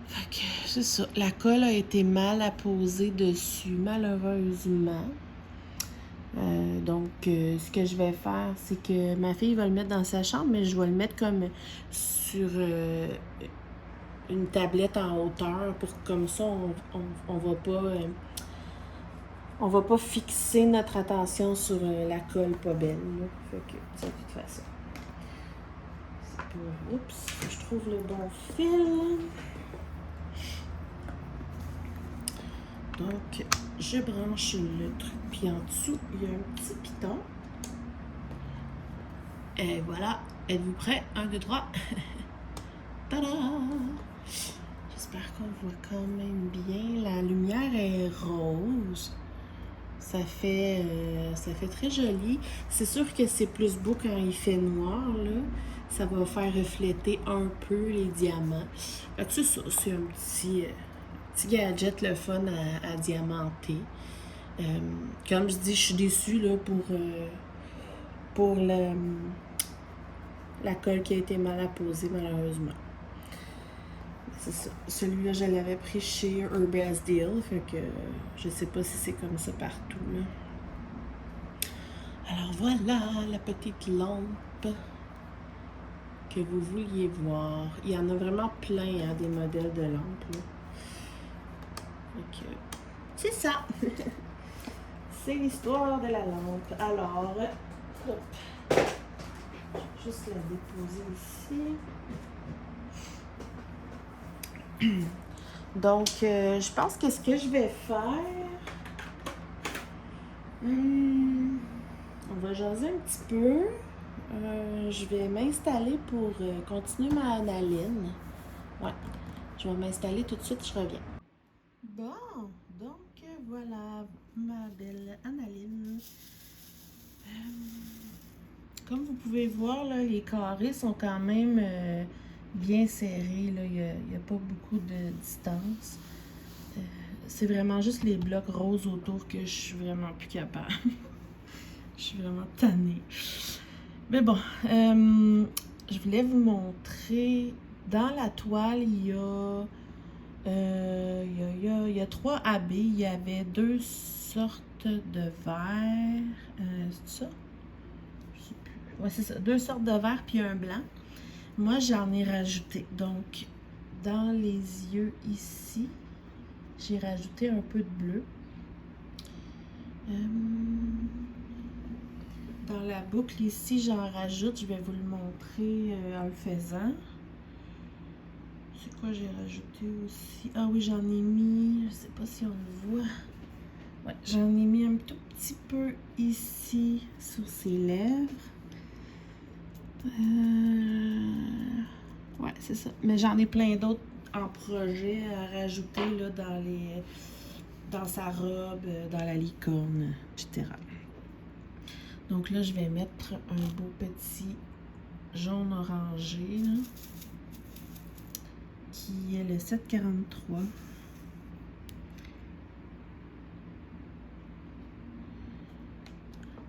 Fait que, c'est ça. La colle a été mal apposée dessus, malheureusement. Donc, ce que je vais faire, c'est que ma fille va le mettre dans sa chambre, mais je vais le mettre comme sur une tablette en hauteur pour que comme ça, on va pas fixer notre attention sur la colle pas belle. Là. Fait que, de toute façon. C'est pas... Oups, je trouve le bon fil. Donc, je branche le truc. Puis en dessous, il y a un petit piton. Et voilà. Êtes-vous prêts? 1, 2, 3. Tada! J'espère qu'on voit quand même bien. La lumière est rose. Ça fait très joli. C'est sûr que c'est plus beau quand il fait noir, là. Ça va faire refléter un peu les diamants. Fait que c'est ça. C'est un petit gadget le fun à diamanter. Comme je dis, je suis déçue là, pour la colle qui a été mal apposée, malheureusement. C'est ça. Celui-là, je l'avais pris chez Urban Deal, fait que je sais pas si c'est comme ça partout, là. Alors voilà la petite lampe que vous vouliez voir. Il y en a vraiment plein, hein, des modèles de lampes, là. Fait que c'est ça. C'est l'histoire de la lampe. Alors, hop. Je vais juste la déposer ici. Donc, je pense que ce que je vais faire... on va jaser un petit peu. Je vais m'installer pour continuer ma analyse. Ouais, je vais m'installer tout de suite, je reviens. Bon, donc voilà ma belle analyse. Comme vous pouvez voir, là, les carrés sont quand même bien serrés. Là. Il n'y a pas beaucoup de distance. C'est vraiment juste les blocs roses autour que je suis vraiment plus capable. Je suis vraiment tannée. Mais bon, je voulais vous montrer. Dans la toile, il y a 3 AB. Il y avait 2 sortes de verre. C'est ça? Je sais plus. Ouais, c'est ça. 2 sortes de verre puis un blanc. Moi, j'en ai rajouté. Donc, dans les yeux ici, j'ai rajouté un peu de bleu. Dans la boucle ici, j'en rajoute. Je vais vous le montrer en le faisant. C'est quoi j'ai rajouté aussi? Ah oui, j'en ai mis, je sais pas si on le voit. Ouais, j'en ai mis un tout petit peu ici sur ses lèvres. Ouais, c'est ça. Mais j'en ai plein d'autres en projet à rajouter là, dans sa robe, dans la licorne, etc. Donc là, je vais mettre un beau petit jaune orangé, là, qui est le 743.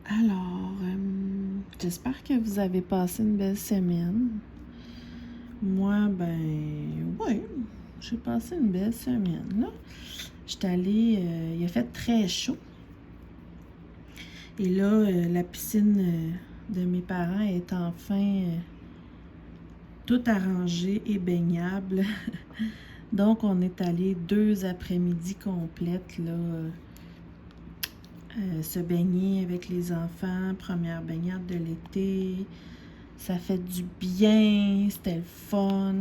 Alors, j'espère que vous avez passé une belle semaine. Moi, ben, ouais, j'ai passé une belle semaine, là. J'étais allée, il a fait très chaud. Et là, la piscine de mes parents est enfin toute arrangée et baignable. Donc, on est allé 2 après-midi complètes, là, se baigner avec les enfants, première baignade de l'été. Ça fait du bien, c'était le fun.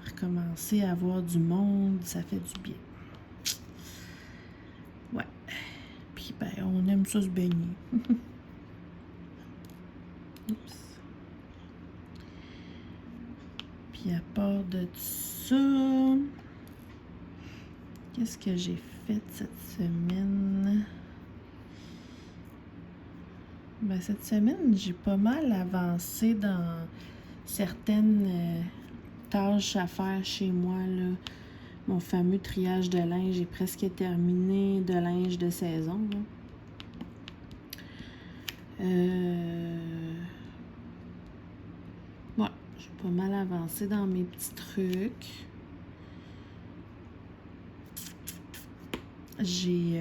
Recommencer à voir du monde, ça fait du bien. Ben, on aime ça se baigner. Oups. Puis à part de ça, qu'est-ce que j'ai fait cette semaine? Ben, cette semaine, j'ai pas mal avancé dans certaines tâches à faire chez moi, là. Mon fameux triage de linge est presque terminé, de linge de saison, là. Ouais, j'ai pas mal avancé dans mes petits trucs. J'ai...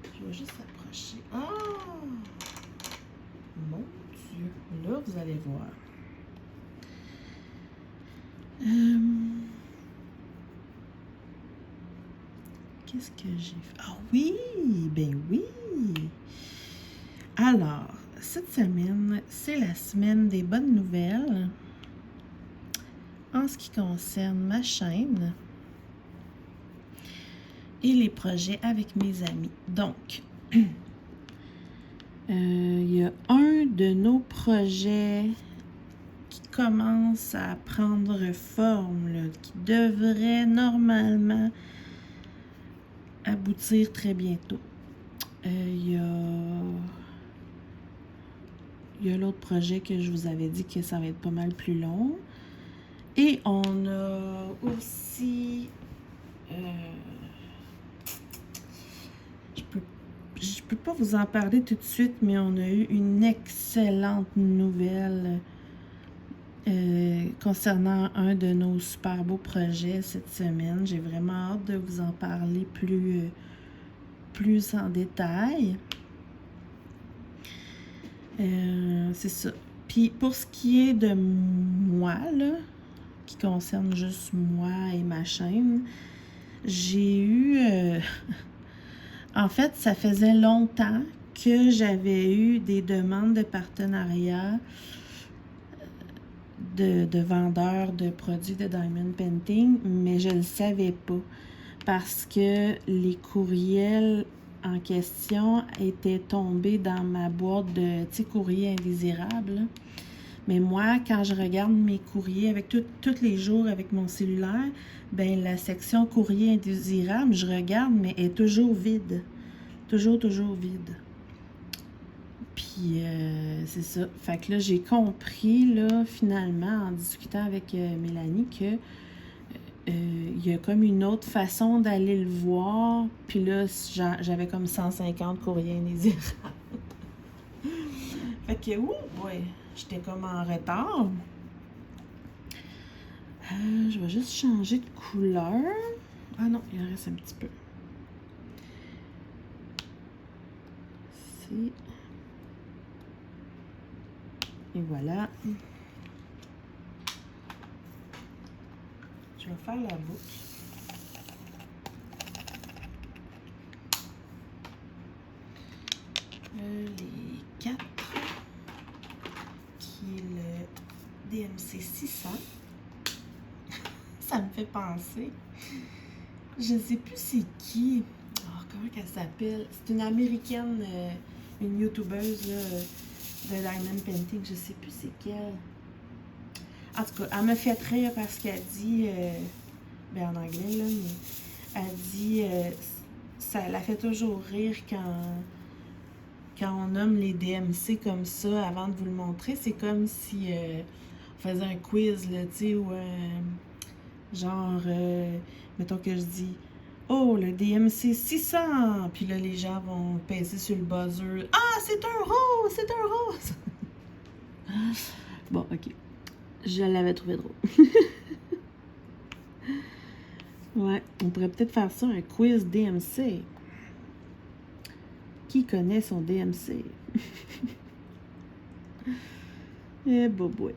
Je vais juste approcher. Oh! Mon Dieu! Là, vous allez voir. Qu'est-ce que j'ai fait? Ah oui! Ben oui! Alors, cette semaine, c'est la semaine des bonnes nouvelles en ce qui concerne ma chaîne et les projets avec mes amis. Donc, il y a un de nos projets qui commence à prendre forme, là, qui devrait normalement aboutir très bientôt. Il y a l'autre projet que je vous avais dit que ça va être pas mal plus long. Et on a aussi... je peux pas vous en parler tout de suite, mais on a eu une excellente nouvelle concernant un de nos super beaux projets cette semaine. J'ai vraiment hâte de vous en parler plus en détail. C'est ça. Puis pour ce qui est de moi, là, qui concerne juste moi et ma chaîne, j'ai eu... en fait, ça faisait longtemps que j'avais eu des demandes de partenariat de vendeurs de produits de Diamond Painting, mais je ne le savais pas parce que les courriels en question étaient tombés dans ma boîte de petits courriers indésirables. Mais moi, quand je regarde mes courriers avec tous les jours avec mon cellulaire, ben la section courrier indésirable, je regarde, mais elle est toujours vide. Toujours vide. Puis, c'est ça. Fait que là, j'ai compris, là, finalement, en discutant avec Mélanie, que il y a comme une autre façon d'aller le voir. Puis là, j'avais comme 150 courriers indésirables. Fait que, ouais, j'étais comme en retard. Je vais juste changer de couleur. Ah non, il en reste un petit peu. Ici. Et voilà. Je vais faire la boucle. Les 4, qui est le DMC 600. Ça me fait penser. Je ne sais plus c'est qui. Oh, comment qu'elle s'appelle? C'est une américaine, une youtubeuse là, de Diamond Painting. Je ne sais plus c'est quelle. En tout cas, elle me fait rire parce qu'elle dit, ben en anglais, là, mais elle dit, ça la fait toujours rire quand on nomme les DMC comme ça avant de vous le montrer. C'est comme si on faisait un quiz, là, tu sais, ou genre, mettons que je dis, oh, le DMC 600, puis là, les gens vont pincer sur le buzzer. Ah, c'est un rose, c'est un rose. Bon, ok. Je l'avais trouvé drôle. Ouais, on pourrait peut-être faire ça, un quiz DMC. Qui connaît son DMC? Eh, boy.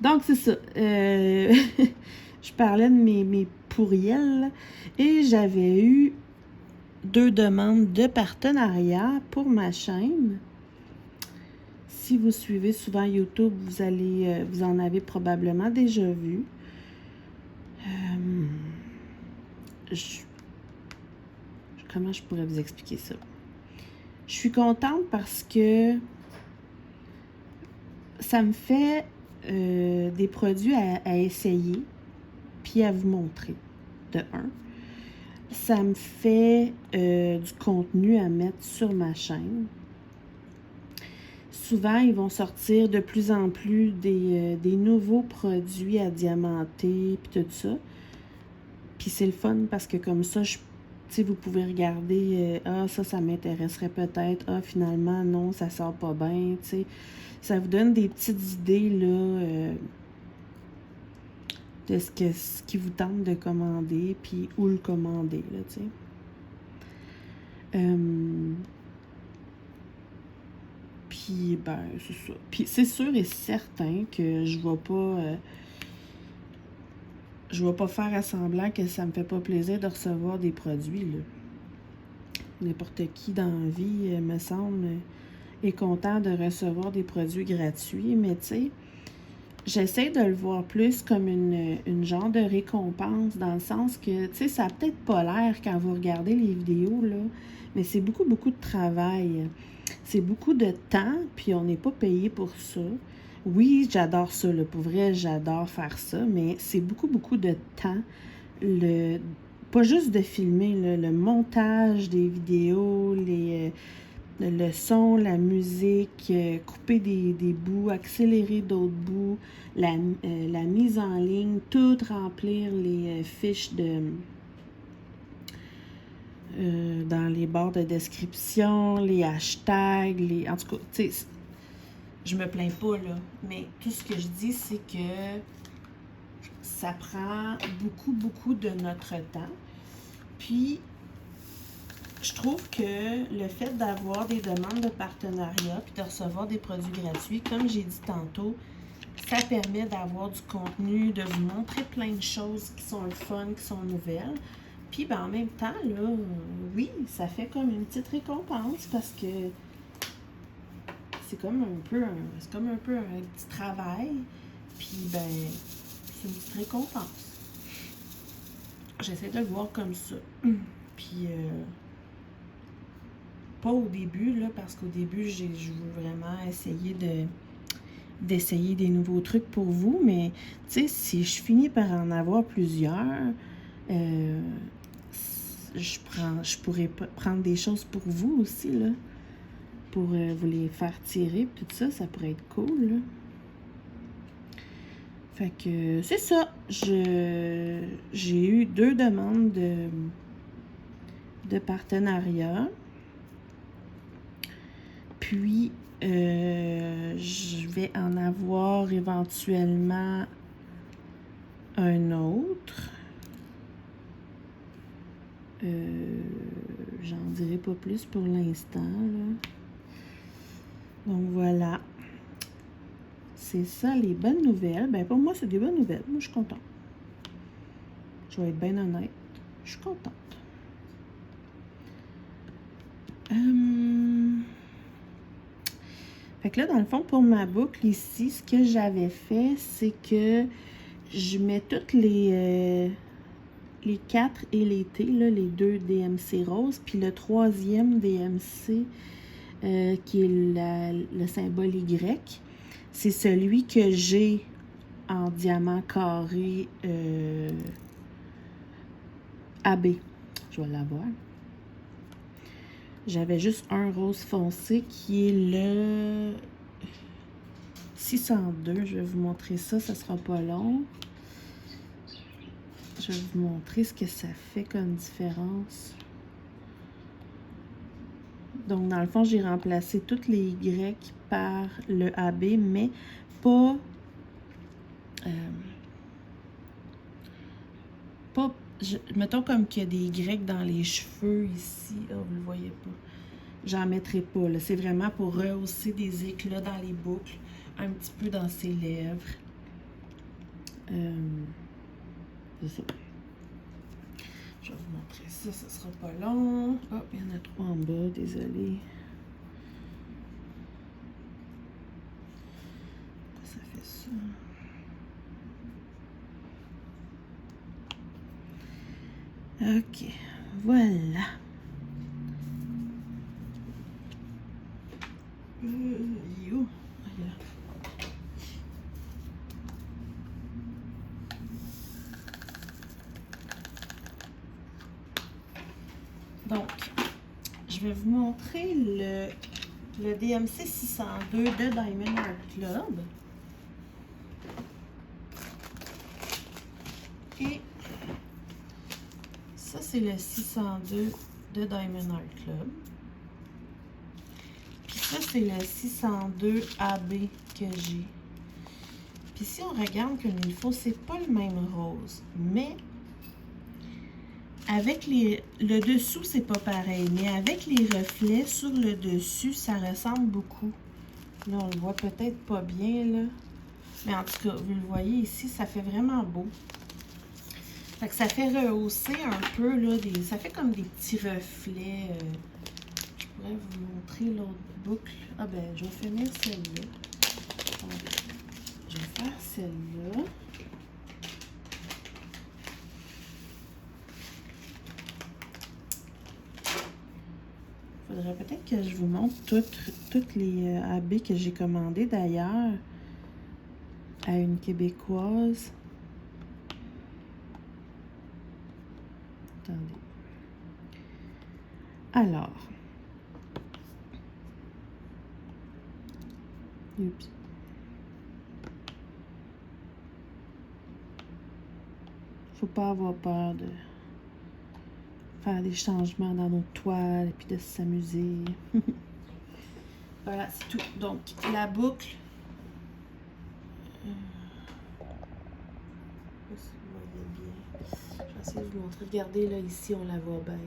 Donc, c'est ça. Je parlais de mes pourriels et j'avais eu 2 demandes de partenariat pour ma chaîne. Si vous suivez souvent YouTube, vous en avez probablement déjà vu. comment je pourrais vous expliquer ça? Je suis contente parce que ça me fait des produits à essayer puis à vous montrer, de un. Ça me fait du contenu à mettre sur ma chaîne. Souvent, ils vont sortir de plus en plus des nouveaux produits à diamanter puis tout ça. Puis c'est le fun parce que comme ça, vous pouvez regarder, ça m'intéresserait peut-être. Ah, finalement, non, ça sort pas bien, tu sais. Ça vous donne des petites idées, là, de ce qui vous tente de commander, puis où le commander, là, tu sais. Puis, ben, c'est ça. Puis c'est sûr et certain que je vais pas faire à semblant que ça me fait pas plaisir de recevoir des produits, là. N'importe qui dans la vie, me semble, est content de recevoir des produits gratuits, mais tu sais, j'essaie de le voir plus comme une genre de récompense, dans le sens que, tu sais, ça n'a peut-être pas l'air quand vous regardez les vidéos, là, mais c'est beaucoup, beaucoup de travail. C'est beaucoup de temps, puis on n'est pas payé pour ça. Oui, j'adore ça, là, pour vrai, j'adore faire ça, mais c'est beaucoup, beaucoup de temps. Pas juste de filmer, là, le montage des vidéos, le son, la musique, couper des bouts, accélérer d'autres bouts, la mise en ligne, tout remplir les fiches dans les barres de description, les hashtags, en tout cas, tu sais, je me plains pas, là, mais tout ce que je dis, c'est que ça prend beaucoup, beaucoup de notre temps. Puis, je trouve que le fait d'avoir des demandes de partenariat puis de recevoir des produits gratuits, comme j'ai dit tantôt, ça permet d'avoir du contenu, de vous montrer plein de choses qui sont le fun, qui sont nouvelles. Puis, ben, en même temps, là, oui, ça fait comme une petite récompense parce que c'est comme un peu un petit travail. Puis, ben, c'est une petite récompense. J'essaie de le voir comme ça. Puis, pas au début, là, parce qu'au début, je veux vraiment essayer d'essayer des nouveaux trucs pour vous, mais, tu sais, si je finis par en avoir plusieurs, je pourrais prendre des choses pour vous aussi, là, pour vous les faire tirer, tout ça, ça pourrait être cool, là. Fait que, c'est ça, j'ai eu 2 demandes de partenariat. Puis, je vais en avoir éventuellement un autre. J'en dirai pas plus pour l'instant, là. Donc, voilà. C'est ça, les bonnes nouvelles. Ben, pour moi, c'est des bonnes nouvelles. Moi, je suis contente. Je vais être bien honnête. Je suis contente. Fait que là, dans le fond, pour ma boucle ici, ce que j'avais fait, c'est que je mets toutes les 4 et les T, là, les 2 DMC roses, puis le 3e DMC qui est le symbole Y. C'est celui que j'ai en diamant carré AB. Je vais l'avoir. J'avais juste un rose foncé qui est le 602. Je vais vous montrer ça, ça sera pas long. Je vais vous montrer ce que ça fait comme différence. Donc, dans le fond, j'ai remplacé toutes les Y par le AB, mais pas... mettons comme qu'il y a des Y dans les cheveux ici. Oh, vous le voyez pas. J'en mettrai pas, là. C'est vraiment pour rehausser des éclats dans les boucles, un petit peu dans ses lèvres. C'est ça. Je vais vous montrer ça, ça sera pas long. Oh, il y en a 3 en bas, désolé. Ça fait ça. Ok, voilà. Yo. Voilà. Donc, je vais vous montrer le DMC 602 de Diamond Art Club. Et ça, c'est le 602 de Diamond Art Club. Puis ça, c'est le 602 AB que j'ai. Puis si on regarde comme il faut, c'est pas le même rose, mais avec le dessous, c'est pas pareil, mais avec les reflets sur le dessus, ça ressemble beaucoup. Là, on le voit peut-être pas bien, là. Mais en tout cas, vous le voyez ici, ça fait vraiment beau. Fait que ça fait rehausser un peu, là, ça fait comme des petits reflets. Je pourrais vous montrer l'autre boucle. Ah ben, je vais finir celle-là. Je vais faire celle-là. Faudrait peut-être que je vous montre toutes les AB que j'ai commandées d'ailleurs à une Québécoise. Attendez. Alors. Oups. Faut pas avoir peur de faire des changements dans nos toiles et puis de s'amuser. Voilà, c'est tout. Donc, la boucle. Je sais pas si vous voyez bien. Je vais essayer de vous montrer. Regardez, là, ici, on la voit bien.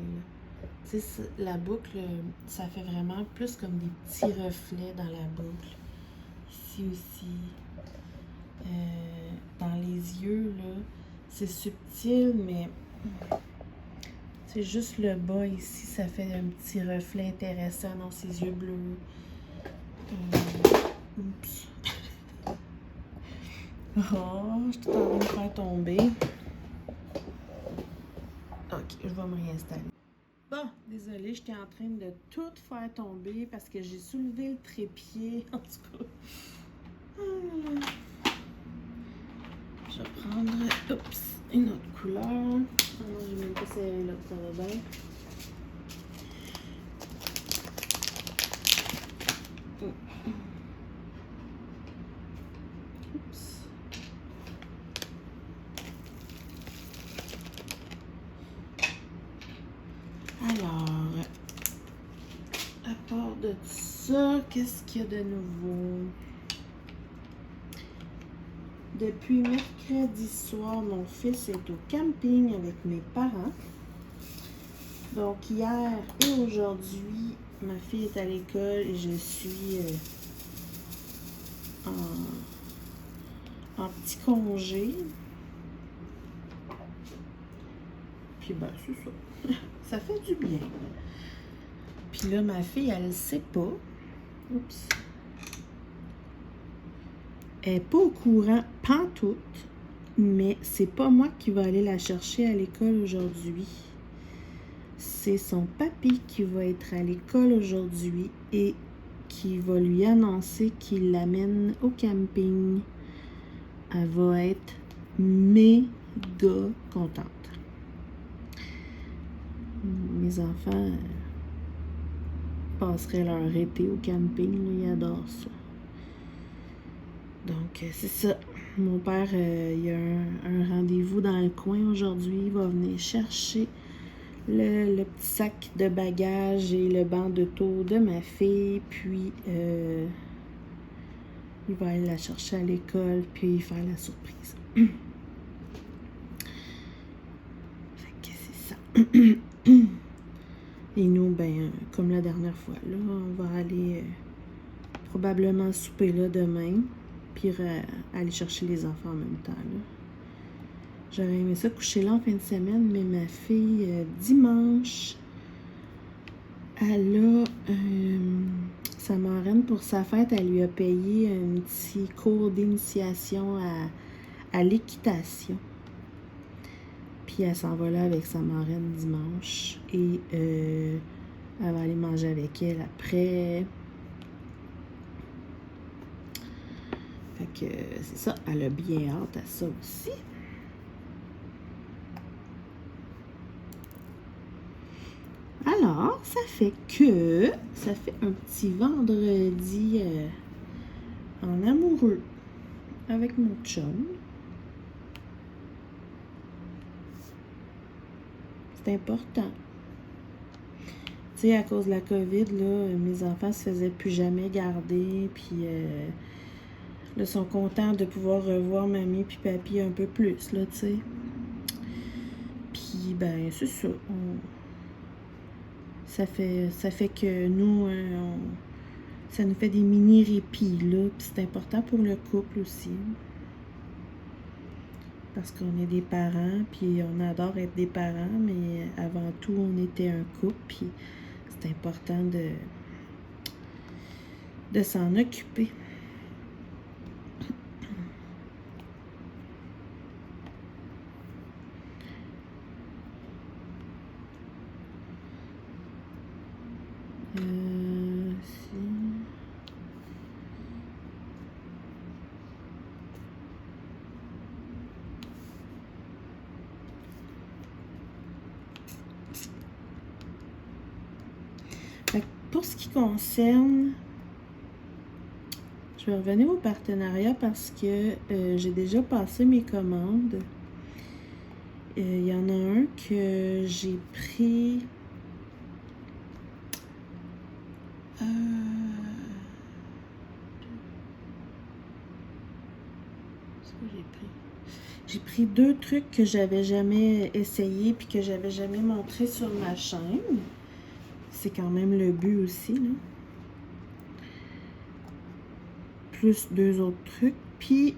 Tu sais, la boucle, ça fait vraiment plus comme des petits reflets dans la boucle. Ici aussi. Dans les yeux, là, c'est subtil, mais c'est juste le bas ici, ça fait un petit reflet intéressant dans ses yeux bleus. Oups. Oh, je suis en train de me faire tomber. Ok, je vais me réinstaller. Bon, désolée, j'étais en train de tout faire tomber parce que j'ai soulevé le trépied. En tout cas. Je vais prendre une autre couleur. Non, je vais même pas serrer là, ça va bien. Oups. Alors, à part de ça, qu'est-ce qu'il y a de nouveau? Depuis mercredi soir, mon fils est au camping avec mes parents. Donc, hier et aujourd'hui, ma fille est à l'école et je suis en petit congé. Puis, ben, c'est ça. Ça fait du bien. Puis là, ma fille, elle ne sait pas. Oups. Elle n'est pas au courant, pantoute, mais c'est pas moi qui va aller la chercher à l'école aujourd'hui. C'est son papy qui va être à l'école aujourd'hui et qui va lui annoncer qu'il l'amène au camping. Elle va être méga contente. Mes enfants passeraient leur été au camping, là, ils adorent ça. Donc, c'est ça. Mon père, il y a un rendez-vous dans le coin aujourd'hui. Il va venir chercher le petit sac de bagages et le banc d'auto de ma fille. Puis, il va aller la chercher à l'école, puis faire la surprise. Fait que c'est ça. Et nous, ben, comme la dernière fois, là, on va aller probablement souper là demain. Puis aller chercher les enfants en même temps. J'aurais aimé ça coucher là en fin de semaine, mais ma fille, dimanche, elle a sa marraine pour sa fête, elle lui a payé un petit cours d'initiation à l'équitation. Puis elle s'en va là avec sa marraine dimanche. Et elle va aller manger avec elle après. Fait que c'est ça, elle a bien hâte à ça aussi. Alors, ça fait un petit vendredi en amoureux avec mon chum. C'est important. Tu sais, à cause de la COVID, là, mes enfants se faisaient plus jamais garder, puis là, sont contents de pouvoir revoir mamie puis papy un peu plus, là, tu sais. Puis, ben, c'est ça. Ça fait que nous, ça nous fait des mini-répits, là. Puis c'est important pour le couple aussi. Parce qu'on est des parents, puis on adore être des parents, mais avant tout, on était un couple, puis c'est important de s'en occuper. Pour ce qui concerne, je vais revenir au partenariat parce que j'ai déjà passé mes commandes. Il y en a un que j'ai pris. J'ai pris 2 trucs que j'avais jamais essayé puis que j'avais jamais montré sur ma chaîne. C'est quand même le but aussi, là. Plus 2 autres trucs. Puis,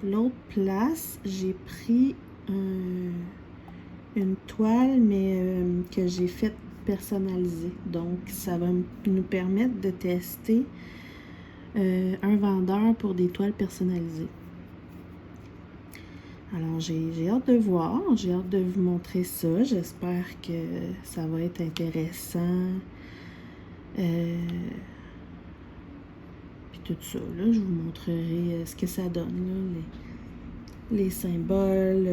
l'autre place, j'ai pris une toile, mais que j'ai faite personnalisée. Donc, ça va nous permettre de tester un vendeur pour des toiles personnalisées. Alors, j'ai hâte de voir, j'ai hâte de vous montrer ça. J'espère que ça va être intéressant. Puis tout ça, là, je vous montrerai ce que ça donne, là, les symboles,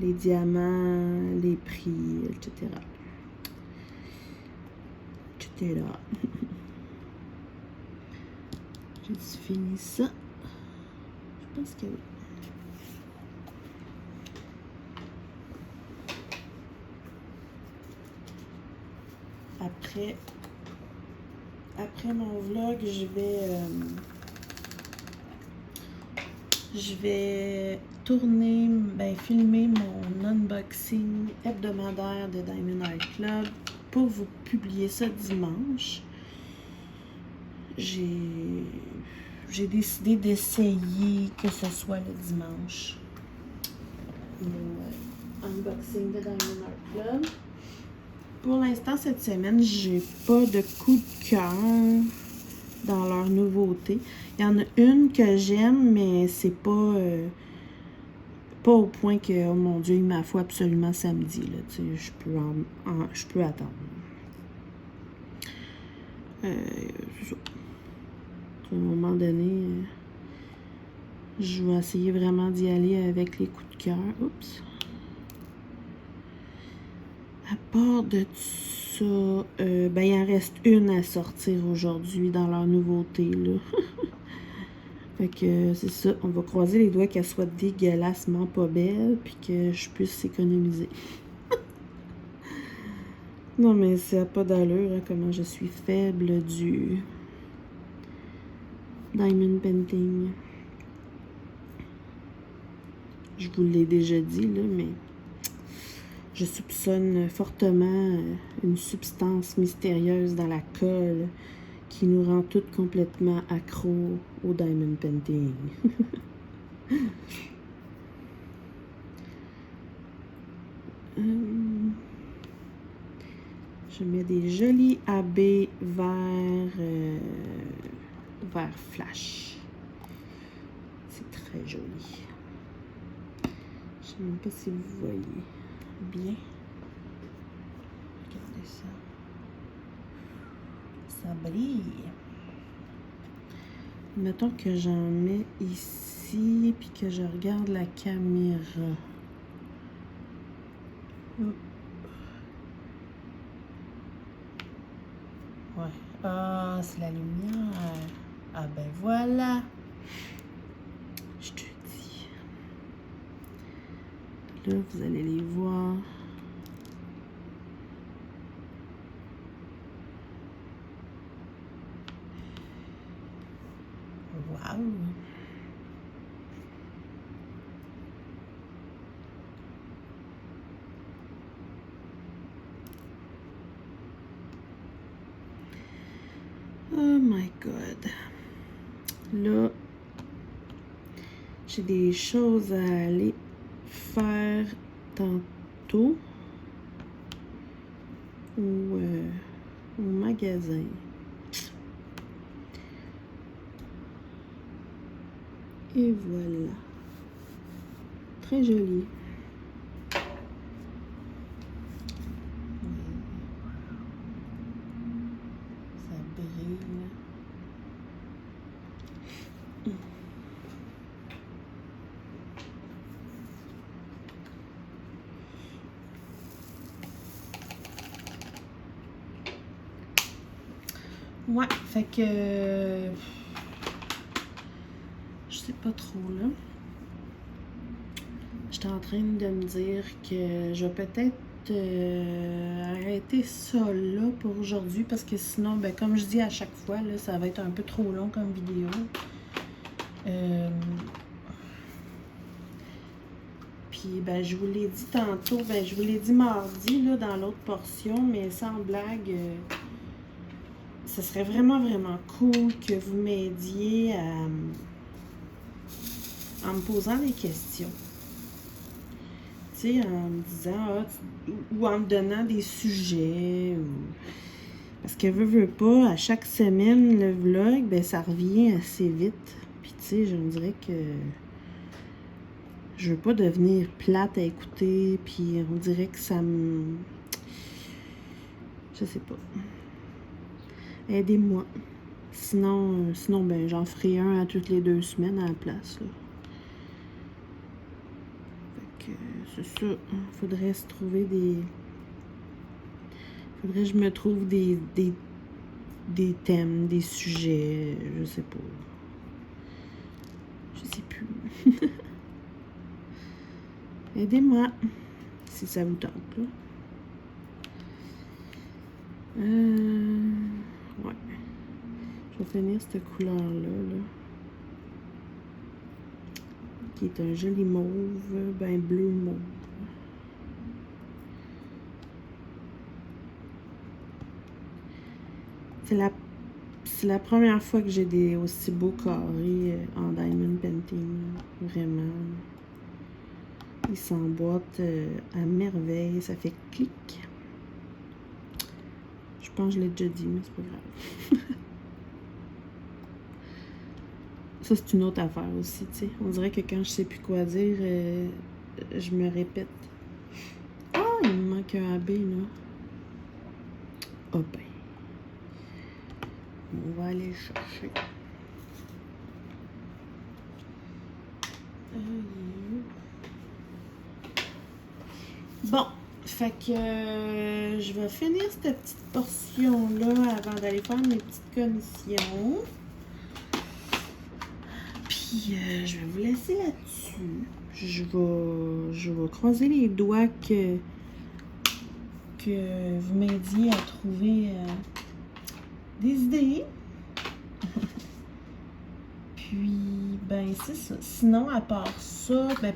les diamants, les prix, etc. Etc. J'ai fini ça. Je pense que oui. Après mon vlog, je vais tourner, filmer mon unboxing hebdomadaire de Diamond Art Club pour vous publier ça dimanche. J'ai décidé d'essayer que ce soit le dimanche. Le unboxing de Diamond Art Club. Pour l'instant, cette semaine, j'ai pas de coup de cœur dans leurs nouveautés. Il y en a une que j'aime, mais c'est pas au point que, oh mon Dieu, il m'a faut absolument samedi. Là, tu sais, je peux attendre. À un moment donné, je vais essayer vraiment d'y aller avec les coups de cœur. Oups. À part de ça, il en reste une à sortir aujourd'hui dans leur nouveauté, là. Fait que c'est ça, on va croiser les doigts qu'elle soit dégueulassement pas belle, puis que je puisse s'économiser. Non, mais ça n'a pas d'allure, hein, comment je suis faible du Diamond Painting. Je vous l'ai déjà dit, là, mais je soupçonne fortement une substance mystérieuse dans la colle qui nous rend toutes complètement accros au Diamond Painting. Je mets des jolis AB vert flash. C'est très joli. Je ne sais même pas si vous voyez bien. Regardez ça. Ça brille. Mettons que j'en mets ici, puis que je regarde la caméra. Oh. Ouais. Ah, c'est la lumière. Ah ben voilà. Je te dis. Là, vous allez les voir. Wow! Oh my God! Là, j'ai des choses à aller faire tantôt au magasin. Et voilà. Très joli. Ça brille. Ouais, fait que je sais pas trop là. J'étais en train de me dire que je vais peut-être arrêter ça là pour aujourd'hui parce que sinon, ben, comme je dis à chaque fois, là, ça va être un peu trop long comme vidéo. Puis, ben, je vous l'ai dit tantôt, ben, je vous l'ai dit mardi, là, dans l'autre portion, mais sans blague, ce serait vraiment, vraiment cool que vous m'aidiez en me posant des questions. Tu sais, en me disant, ou en me donnant des sujets, parce que veux pas, à chaque semaine, le vlog, ben, ça revient assez vite. Puis, tu sais, je me dirais que je veux pas devenir plate à écouter, puis on dirait que ça me... Je sais pas. Aidez-moi. Sinon, ben, j'en ferai un à toutes les 2 semaines à la place, là. Fait que c'est ça. Faudrait se trouver des... Faudrait que je me trouve des thèmes, des sujets, je sais pas. Je sais plus. Aidez-moi, si ça vous tente, là. Ouais. Je vais finir cette couleur-là, là. Qui est un joli mauve, ben bleu mauve. C'est la première fois que j'ai des aussi beaux carrés en diamond painting, vraiment. Ils s'emboîtent à merveille, ça fait clic. Je pense que je l'ai déjà dit, mais c'est pas grave. Ça, c'est une autre affaire aussi, tu sais. On dirait que quand je sais plus quoi dire, je me répète. Ah, il me manque un AB, là. Oh ben. On va aller le chercher. Bon, fait que je vais finir cette petite portion-là avant d'aller faire mes petites commissions. Puis, je vais vous laisser là-dessus. Je vais croiser les doigts que vous m'aidiez à trouver des idées. Puis, ben, c'est ça. Sinon, à part ça, ben,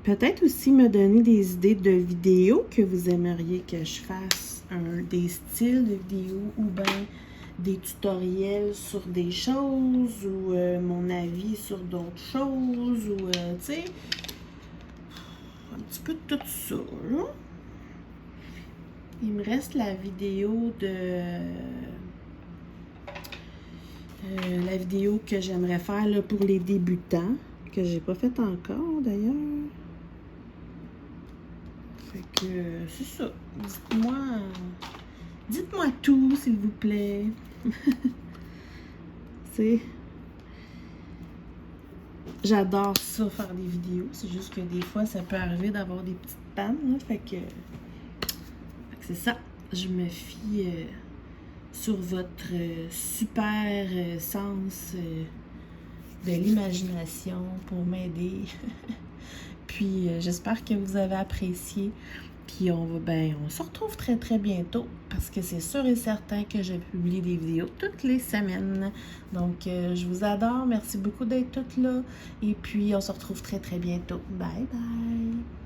peut-être aussi me donner des idées de vidéos que vous aimeriez que je fasse, des styles de vidéos ou ben des tutoriels sur des choses ou mon avis sur d'autres choses ou, tu sais, un petit peu de tout ça, là. Il me reste la vidéo de La vidéo que j'aimerais faire là, pour les débutants, que j'ai pas faite encore d'ailleurs. Fait que c'est ça. Dites-moi tout, s'il vous plaît. C'est... J'adore ça, faire des vidéos. C'est juste que des fois, ça peut arriver d'avoir des petites pannes. Là, fait que c'est ça. Je me fie sur votre super sens de l'imagination pour m'aider. Puis j'espère que vous avez apprécié. Puis on se retrouve très très bientôt parce que c'est sûr et certain que je publie des vidéos toutes les semaines. Donc je vous adore, merci beaucoup d'être toutes là et puis on se retrouve très très bientôt. Bye bye!